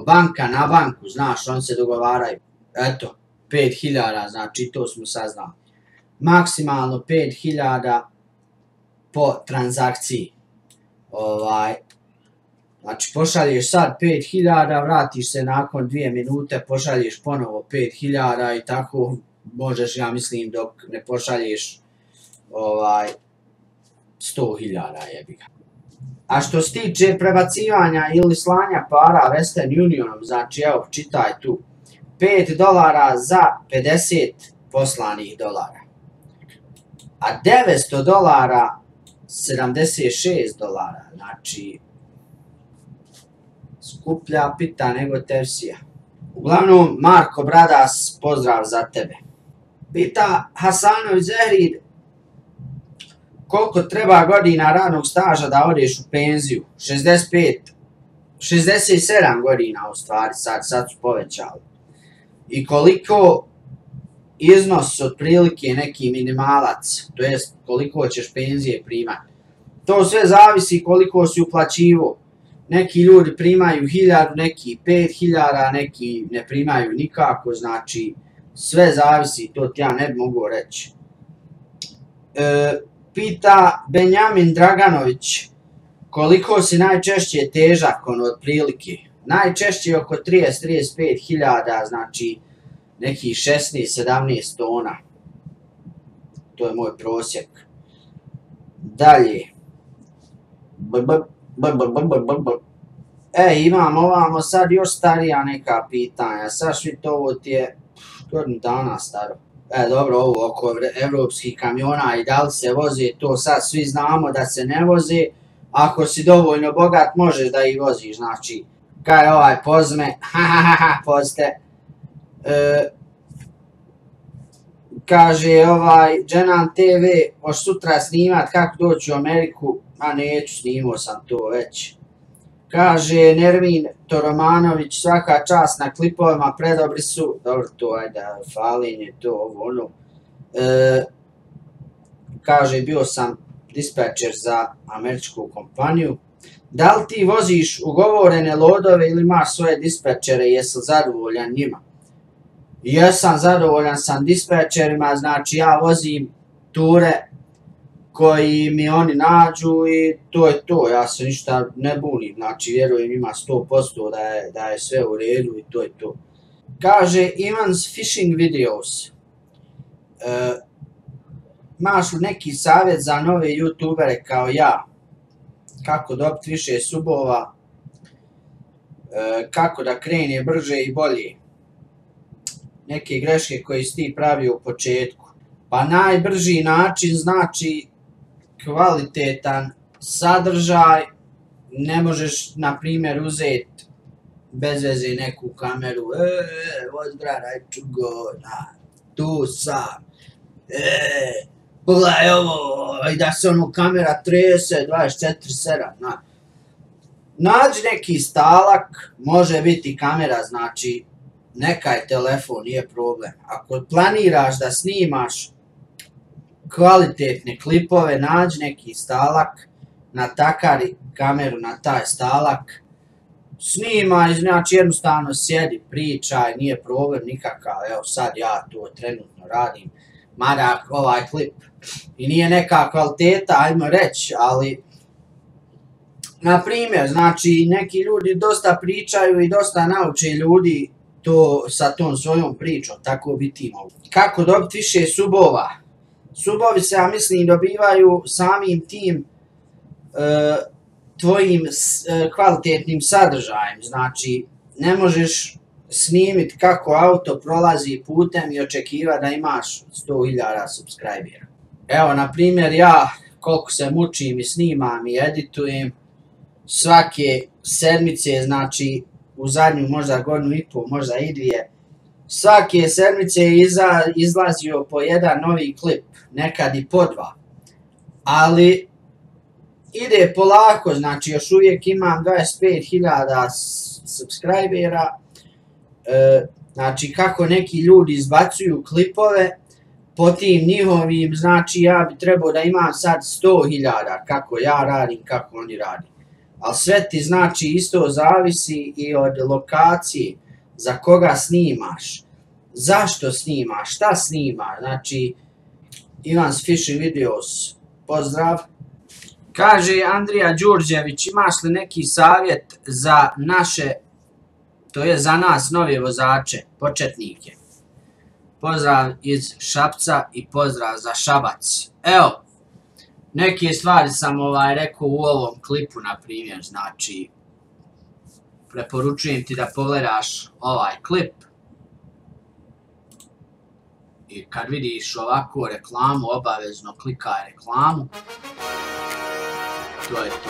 banka na banku, znaš, oni se dogovaraju. Eto, 5000, znači, to smo saznali. Maksimalno 5000 po transakciji. Znači, pošalješ sad 5000, vratiš se nakon 2 minute, pošalješ ponovo 5000 i tako možeš, ja mislim, dok ne pošalješ 100.000 jebiga. A što se tiče prebacivanja ili slanja para Western Unionom, znači, evo, čitaj tu, $5 za 50 poslanih dolara. A $900 $76, znači, skuplja pita nego tefsija. Uglavnom, Marko Bradas, pozdrav za tebe. Pita Hasanović Zehrid, koliko treba godina radnog staža da odeš u penziju? 65, 67 godina u stvari, sad su povećali. I koliko iznos otprilike neki minimalac, to jest koliko ćeš penzije primati. To sve zavisi koliko si uplaćivo. Neki ljudi primaju 1000, neki 5000, neki ne primaju nikako, znači sve zavisi, to ti ja ne bi mogu reći. Pita Benjamin Draganović, koliko si najčešće težak, otprilike? Najčešće oko 30-35 000, znači nekih 16-17 tona. To je moj prosjek. Dalje. Imam ovamo sad još starija neka pitanja. Sad švit ovo ti je godinu dana staro. Dobro, ovo oko evropskih kamiona i da li se voze, to sad svi znamo da se ne voze. Ako si dovoljno bogat, možeš da ih voziš, znači, kaj pozme, pozite. Kaže Dženan TV, hoš sutra snimat kako doći u Ameriku, a neću, snimao sam to već. Kaže Nermin Toromanović, svaka čast na klipovima, predobri su, dobro to, falinje, to, ono. Kaže, bio sam dispečer za američku kompaniju. Da li ti voziš ugovorene lodove ili imaš svoje dispečere i jesi zadovoljan njima? Jesam zadovoljan sam dispečerima, znači ja vozim ture koji mi oni nađu i to je to, ja se ništa ne bunim, znači vjerujem ima 100% da je sve u redu i to je to. Kaže Ivan's Fishing Videos, imaš li neki savjet za nove youtubere kao ja? Kako dobiti više subova, kako da krene brže i bolje? Neke greške koje si ti pravio u početku. Pa najbrži način znači kvalitetan sadržaj. Ne možeš, na primjer, uzeti bez veze neku kameru. Ozdravaj čugona, tu sam. Pogledaj ovo, i da se ono kamera trese 24/7. Nađi neki stalak, može biti kamera, znači neka je telefon, nije problem. Ako planiraš da snimaš kvalitetne klipove, nađi neki stalak, natakari kameru na taj stalak, snimaj, znači jednostavno sjedi, pričaj, nije problem nikakav, evo sad ja to trenutno radim, mada ovaj klip i nije neka kvaliteta, ajmo reći, ali na primjer, znači neki ljudi dosta pričaju i dosta nauče ljudi to sa tom svojom pričom, tako biti mogu. Kako dobiti više subova? Subovi se, ja mislim, dobivaju samim tim tvojim kvalitetnim sadržajem, znači ne možeš snimiti kako auto prolazi putem i očekiva da imaš 100.000 subscribera. Evo, na primjer, ja koliko se mučim i snimam i editujem, svake sedmice, znači u zadnju možda godinu i pol, možda i dvije, svake sedmice je izlazio po jedan novi klip, nekad i po dva, ali ide polako, znači još uvijek imam 25.000 subscribera, znači kako neki ljudi izbacuju klipove, po tim njihovim, znači ja bi trebao da imam sad 100.000, kako ja radim, kako oni radi. Ali sve ti znači isto zavisi i od lokacije, za koga snimaš, zašto snimaš, šta snimaš, znači Ivan's Fishing Videos, pozdrav. Kaže Andrija Đurđević, imaš li neki savjet za naše, to je za nas nove vozače, početnike? Pozdrav iz Šapca i pozdrav za Šabac. Evo, neke stvari sam rekao u ovom klipu, na primjer, znači preporučujem ti da pogledaš ovaj klip i kad vidiš ovakvu reklamu, obavezno klikaj reklamu. To je to.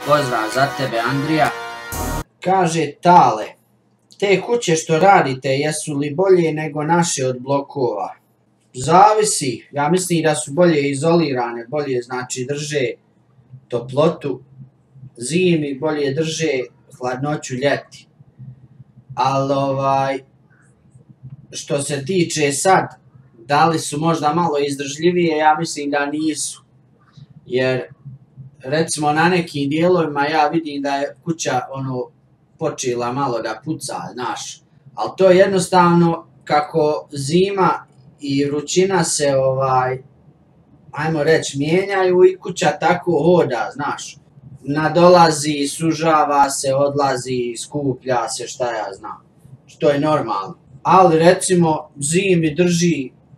Pozdrav za tebe, Andrija. Kaže Tale, te kuće što radite, jesu li bolje nego naše od blokova? Zavisi, ja mislim da su bolje izolirane, bolje znači drže toplotu zimi, bolje drže hladnoću ljeti. Ali što se tiče sad, da li su možda malo izdržljivije, ja mislim da nisu. Jer recimo na nekim dijelovima ja vidim da je kuća počela malo da puca, znaš. Ali to je jednostavno kako zima i vrućina se ajmo reći mijenjaju i kuća tako hoda, znaš. Nadolazi, sužava se, odlazi, skuplja se, šta ja znam. Što je normalno. Ali recimo zimi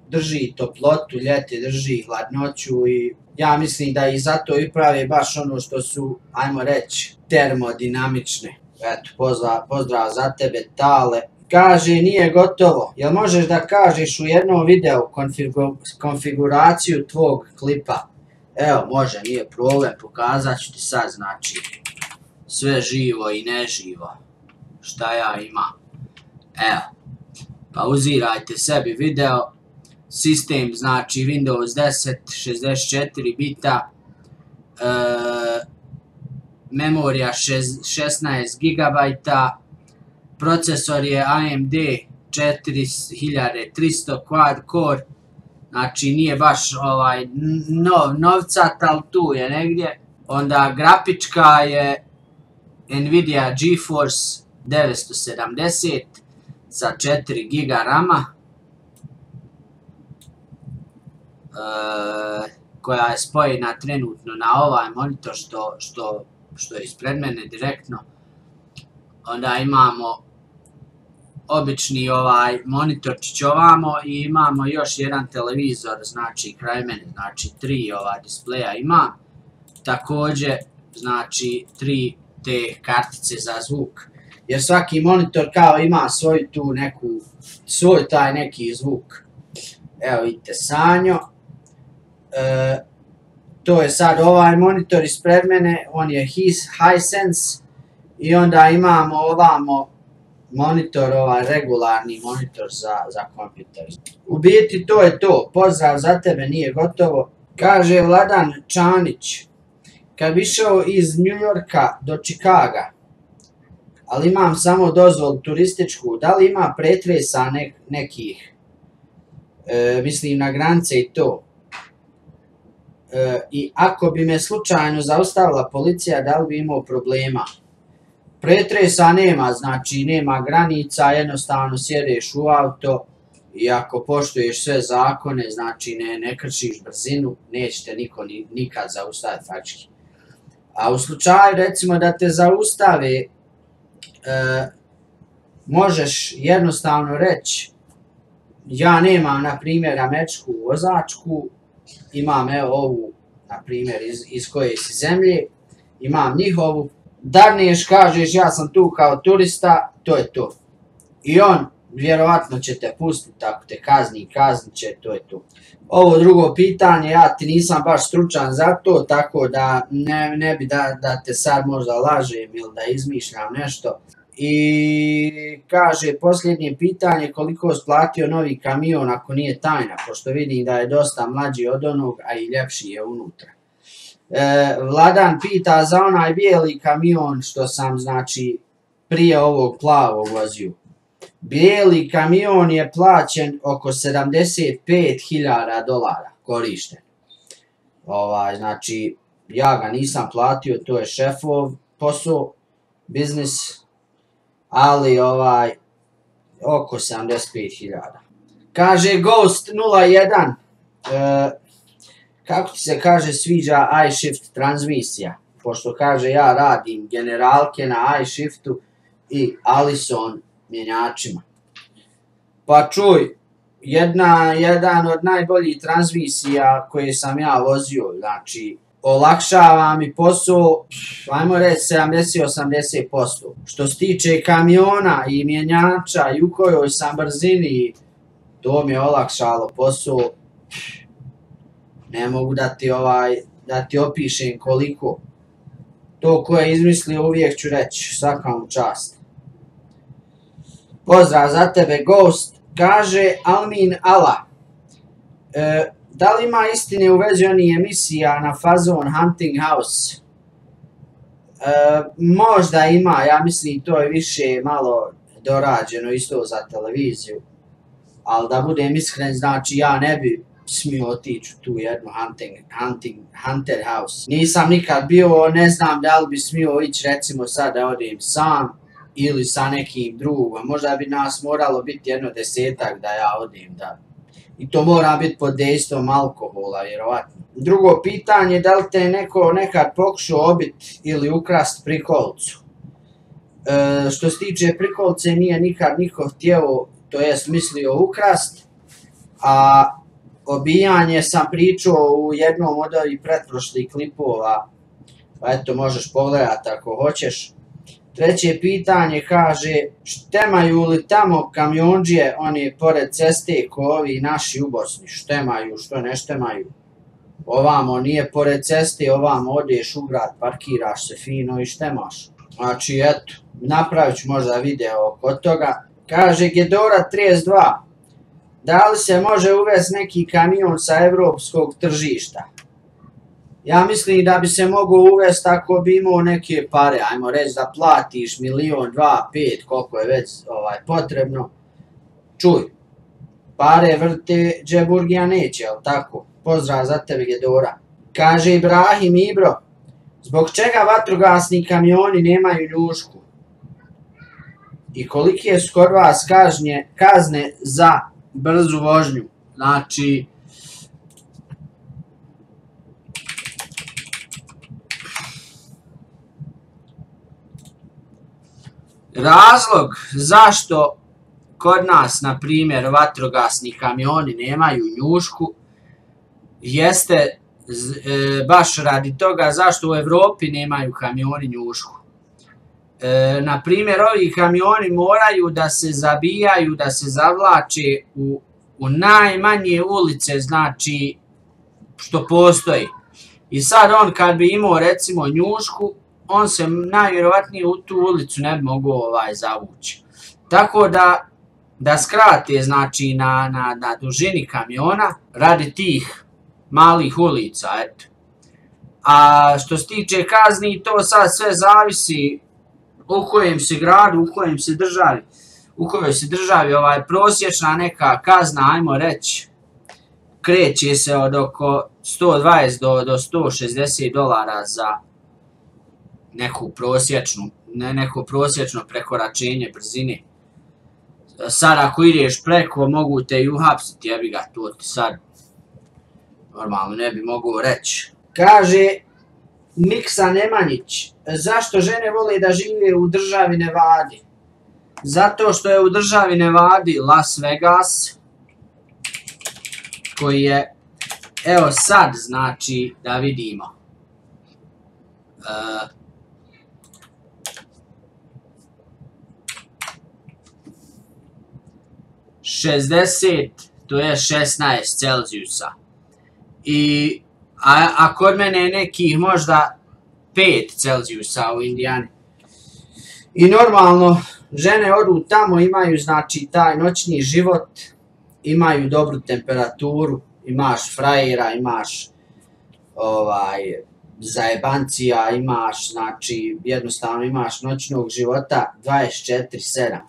drži toplotu, ljeti drži hladnoću i ja mislim da i zato i prave baš ono što su, ajmo reći, termodinamične. Eto, pozdrav za tebe, Tale. Kaže, nije gotovo. Jel možeš da kažeš u jednom videu konfiguraciju tvog klipa? Evo, može, nije problem, pokazat ću ti sad, znači, sve živo i neživo, šta ja imam. Evo, pauzirajte sebi video, sistem, znači, Windows 10, 64 bita, memorija 16 GB, procesor je AMD 4300 quad core, znači nije baš novcat, ali tu je negdje. Onda grafička je Nvidia GeForce 970 sa 4 GB RAM-a, koja je spojena trenutno na ovaj monitor što je ispred mene direktno. Onda imamo obični monitorčić ovamo i imamo još jedan televizor, znači kraj mene, znači 3 displeja ima. Također, znači 3 te kartice za zvuk. Jer svaki monitor kao ima svoj tu neku, svoj taj neki zvuk. Evo vidite Sanjo. To je sad ovaj monitor ispred mene, on je Hisense. I onda imamo ovamo monitor, regularni monitor za kompjuter. U biti to je to, pozdrav za tebe, nije gotovo. Kaže Vladan Čanić, kad bi išao iz New Yorka do Chicaga, ali imam samo dozvolu turističku, da li ima pretresa nekih, mislim na granice i to. I ako bi me slučajno zaustavila policija, da li bi imao problema? Pretresa nema, znači nema granica, jednostavno sjedeš u auto i ako poštuješ sve zakone, znači ne kršiš brzinu, neće te niko nikad zaustaviti faktički. A u slučaju recimo da te zaustave, možeš jednostavno reći, ja nemam na primjer američku vozačku, imam evo ovu na primjer iz koje si zemlje, imam njihovu, darniješ, kažeš ja sam tu kao turista, to je to. I on vjerovatno će te pustiti, ako te kaznit će, to je to. Ovo drugo pitanje, ja ti nisam baš stručan za to, tako da ne bi da te sad možda lažem ili da izmišljam nešto. I kaže posljednje pitanje, koliko si platio novi kamion ako nije tajna, pošto vidim da je dosta mlađi od onog, a i ljepši je unutra. Vladan pita za onaj bijeli kamion što sam znači prije ovog plavog vozio. Bijeli kamion je plaćen oko $75.000 korišten. Znači ja ga nisam platio, to je šefov posao, biznis, ali oko 75.000. Kaže Ghost 01, kako ti se kaže sviđa iShift transmisija, pošto kaže ja radim generalke na iShiftu i Allison mjenjačima. Pa čuj, jedan od najboljih transmisija koje sam ja vozio, znači olakšava mi posao, ajmo reći 70-80%. Što se tiče kamiona i mjenjača i u kojoj sam brzini, to mi je olakšalo posao. Ne mogu da ti opišem koliko. To ko je izmislio uvijek ću reći, svaka mu čast. Pozdrav za tebe Ghost, kaže Almin Ala. Da li ima istine u vezi onih emisija na fazon Hunting House? Možda ima, ja mislim to je više malo dorađeno isto za televiziju. Ali da budem iskren, znači ja ne bi smio otići u tu jednu Hunter House. Nisam nikad bio, ne znam da li bi smio ići recimo sad da odem sam ili sa nekim drugom. Možda bi nas moralo biti jedno 10-ak da ja odem da. I to mora biti pod dejstvom alkohola, vjerovatno. Drugo pitanje, da li te neko nekad pokušao obiti ili ukrast prikolcu? Što se tiče prikolce, nije nikad niko htio, to jest mislio ukrast, a obijanje sam pričao u jednom od ovih pretprošlih klipova, pa eto možeš pogledati ako hoćeš. Treće pitanje kaže, štemaju li tamo kamionđije, oni pored ceste ko ovi naši u Bosni, štemaju, što ne štemaju? Ovamo nije pored ceste, ovamo odeš u grad, parkiraš se fino i štemaš. Znači eto, napravit ću možda video oko toga. Kaže Gedora 32, da li se može uvesti neki kamion sa evropskog tržišta? Ja mislim da bi se mogao uvesti ako bi imao neke pare, ajmo reći da platiš 1.000.000, 2, 5, koliko je već potrebno. Čuj, Pare vrte, džeburgija neće, jel tako? Pozdrav za tebe, Gedora. Kaže Ibrahim Ibro, zbog čega vatrogasni kamioni nemaju njušku? I kolike su kod vas kazne za brzu vožnju? Znači, razlog zašto kod nas, na primjer, vatrogasni kamioni nemaju njušku jeste baš radi toga zašto u Evropi nemaju kamioni njušku. Na primjer, ovi kamioni moraju da se zabijaju, da se zavlače u najmanje ulice, znači, što postoji. I sad on kad bi imao recimo njušku, on se najvjerovatnije u tu ulicu ne bi mogao zavući. Tako da skrate, znači, na dužini kamiona radi tih malih ulica, eto. A što se tiče kazni, to sad sve zavisi u kojem se gradu, u kojem se državi, u kojoj se državi prosječna neka kazna, ajmo reći, kreće se od oko 120 do 160 dolara za neku prosječno prekoračenje brzine. Sad ako ideš preko, mogu te i uhapsiti, jebi ga, to ti sad normalno ne bi mogao reći. Kaže Miksa Nemanjić, zašto žene vole da žive u državi Nevadi? Zato što je u državi Nevadi Las Vegas, koji je, evo sad, znači, da vidimo. 60, to je 16 Celzijusa. A kod mene je nekih možda 5 Celzijusa u Indijani. I normalno, žene odu tamo, imaju znači taj noćni život, imaju dobru temperaturu, imaš frajera, imaš zajebancija, imaš, znači, jednostavno imaš noćnog života 24/7.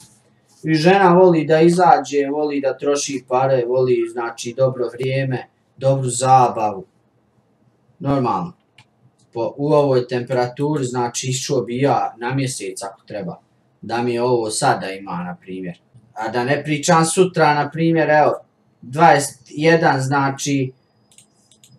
I žena voli da izađe, voli da troši pare, voli, znači, dobro vrijeme, dobru zabavu. Normalno. U ovoj temperaturi, znači, išću bi ja na mjesec ako treba. Da mi je ovo sada ima, na primjer. A da ne pričam sutra, na primjer, evo, 21, znači,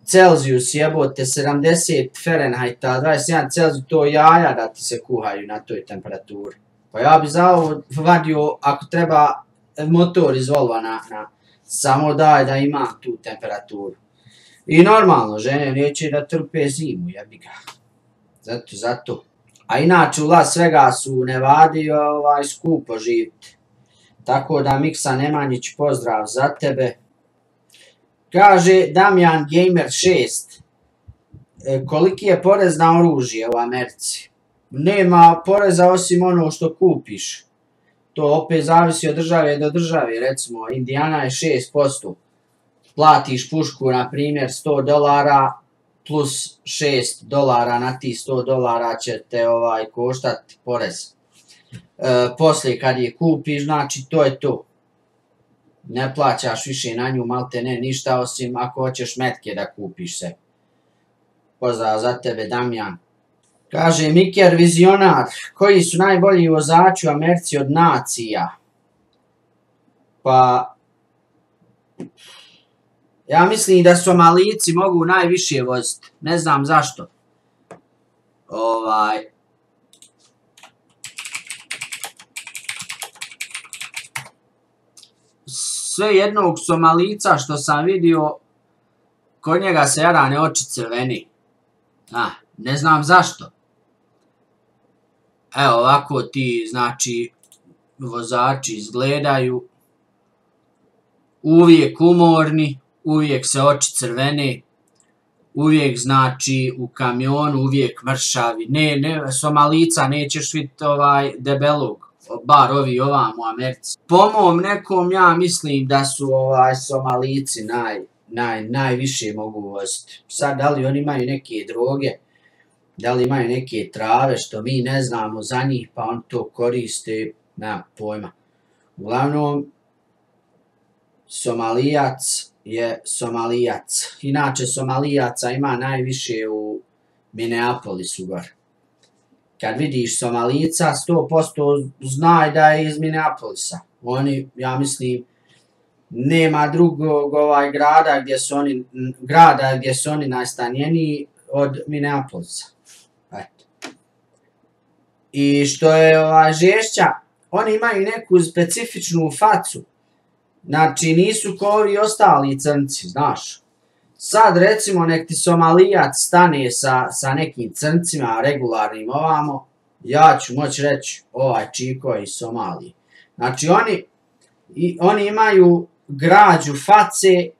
Celzijus, jebote, 70 Fahrenheita, 21 Celzijus, to jaja da ti se kuhaju na toj temperaturi. Pa ja bi za ovo vadio, ako treba, motor iz Volva samo daj da ima tu temperaturu. I normalno, žene neće da trpe zimu, jebi ga. Zato. A inače u Las Vegasu u Nevadi skupo živite. Tako da Miksa Nemanjić, pozdrav za tebe. Kaže Damjan Gamer 6. Koliki je porez na oružje u Americi? Nema poreza osim ono što kupiš. To opet zavisi od države do države. Recimo, Indijana je 6%. Platiš pušku, na primjer, 100 dolara plus 6 dolara na ti 100 dolara će te koštati porez. Poslije kad je kupiš, znači to je to. Ne plaćaš više na nju, malte ne ništa, osim ako hoćeš metke da kupiš se. Pozdrav za tebe, Damjan. Kaže Miker Vizionar, koji su najbolji vozači u Americi od nacija? Pa, ja mislim da Somalijci mogu najviše voziti, ne znam zašto. Sve jednog Somalica što sam vidio, kod njega se jarane oči crveni. Ne znam zašto. Evo ovako ti, znači, vozači izgledaju uvijek umorni, uvijek se oči crvene, uvijek, znači, u kamionu, uvijek mršavi. Somalica nećeš vidjeti debelog, bar ovi ovam u Americi. Po mom nekom, ja mislim da su Somalici najviše mogu voziti. Sad, da li oni imaju neke droge, da li imaju neke trave što mi ne znamo za njih, pa on to koriste, nema pojma. Uglavnom, Somalijac je Somalijac. Inače, Somalijaca ima najviše u Minneapolisu gore. Kad vidiš Somalijca, 100% znaj da je iz Minneapolisa. Oni, ja mislim, nema drugog grada gdje su oni najstanjeniji od Minneapolisa. Eto. I što je žešća, oni imaju neku specifičnu facu. Znači, nisu kao ovi ostali crnci, znaš. Sad, recimo, nek ti Somalijac stane sa nekim crncima regularnim ovamo, ja ću moći reći, ovaj čiko je iz Somalije. Znači, oni imaju građu face,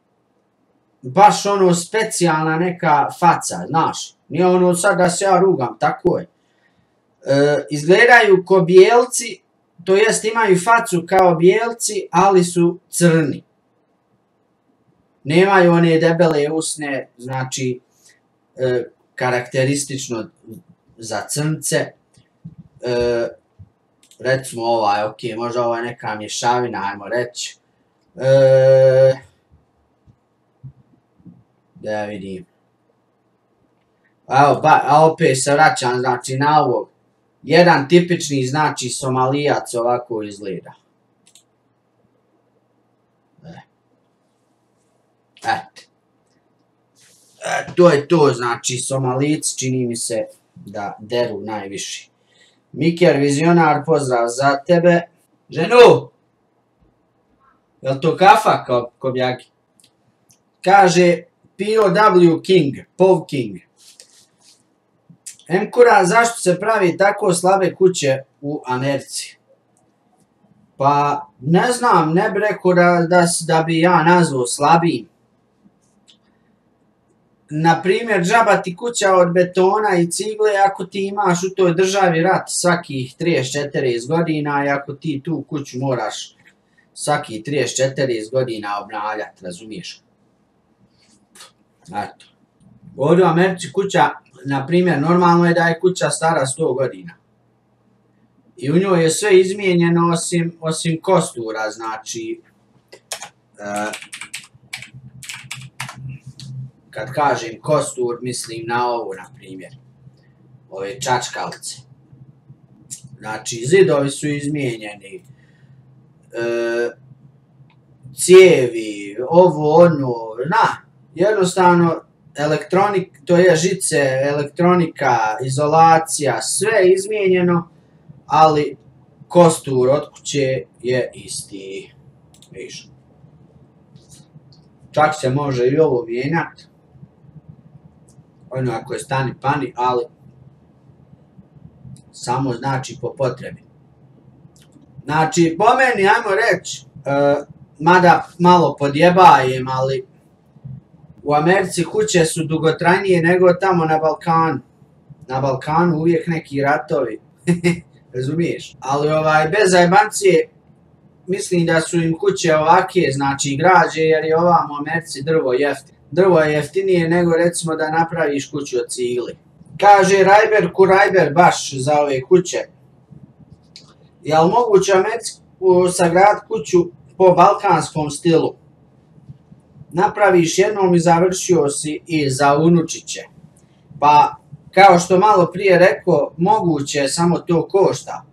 baš ono specijalna neka faca, znaš. Nije ono sad da se ja rugam, tako je. Izgledaju ko bijelci, to jest imaju facu kao bijelci, ali su crni. Nemaju one debele usne, znači karakteristično za crnce. Recimo ok, možda ovo je neka mješavina, ajmo reći. Da vidim. A opet se vraćam, znači na ovog. Jedan tipični, znači, Somalijac ovako izgleda. To je to, znači, Somalijci čini mi se da deru najviše. Miker Vizionar, pozdrav za tebe. Ženu! Jel to kafa ko bjagi? Kaže POW King, POW King. Kura, zašto se pravi tako slabe kuće u Americi? Pa, ne znam, ne bi rekao da bi ja nazvao slabijim. Naprimjer, džaba ti kuća od betona i cigle ako ti imaš u toj državi rat svakih 34 godina i ako ti tu kuću moraš svakih 34 godina obnavljati, razumiješ? Eto. Ovdje u Americi kuća, naprimjer, normalno je da je kuća stara 100 godina. I u njoj je sve izmijenjeno osim kostura, znači... Kad kažem kostur, mislim na ovu, na primjer. Ove čačkalce. Znači, zidovi su izmijenjeni. Cijevi, ovo, ono, jednostavno, to je žice, elektronika, izolacija, sve izmijenjeno, ali kostur od kuće je isti. Viš. Čak se može i ovo mijenjati. Ono ako je stani pani, ali samo znači po potrebi. Znači, po meni, ajmo reći, mada malo podjebajem, ali u Americi kuće su dugotrajnije nego tamo na Balkanu. Na Balkanu uvijek neki ratovi, razumiješ? Ali bez zajbancije, mislim da su im kuće ovake, znači građe, jer je ovamo u Americi drvo jeftino. Drvo je jeftinije nego recimo da napraviš kuću od cigli. Kaže Rajber Kurajber baš za ove kuće. Je li moguće sagraditi kuću po balkanskom stilu? Napraviš jednom i završio si i za unučiće. Pa, kao što malo prije rekao, moguće, samo to košta.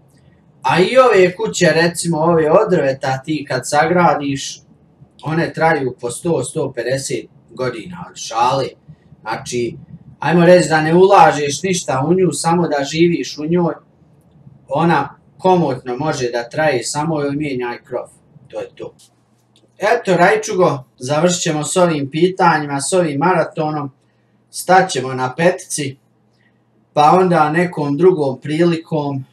A i ove kuće, recimo ove od drveta, ti kad sagradiš, one traju po 100-150 godina od šale. Znači, ajmo reći da ne ulažeš ništa u nju, samo da živiš u njoj, ona komotno može da traje, samo joj mijenjaj krov. To je to. Eto, Rajčugo, završit ćemo s ovim pitanjima, s ovim maratonom, staćemo na petici, pa onda nekom drugom prilikom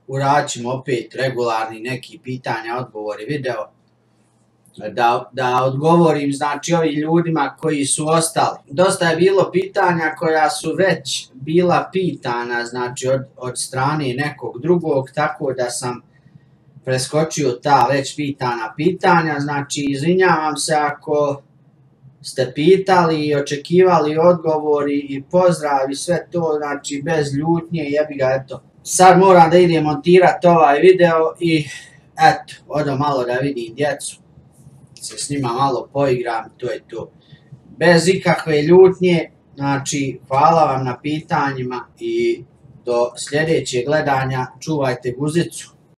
uradit ćemo opet regularni neki pitanja, odgovori, video, da odgovorim, znači, ovim ljudima koji su ostali. Dosta je bilo pitanja koja su već bila pitana, znači, od strane nekog drugog, tako da sam preskočio ta već pitana pitanja, znači, izvinjavam se ako ste pitali i očekivali odgovori i pozdrav i sve to, znači, bez ljutnje, jebi ga, eto. Sad moram da idem montirati ovaj video i eto, odo malo da vidim djecu, se s njima malo poigram, to je to. Bez ikakve ljutnje, znači, hvala vam na pitanjima i do sljedećeg gledanja, čuvajte guzicu.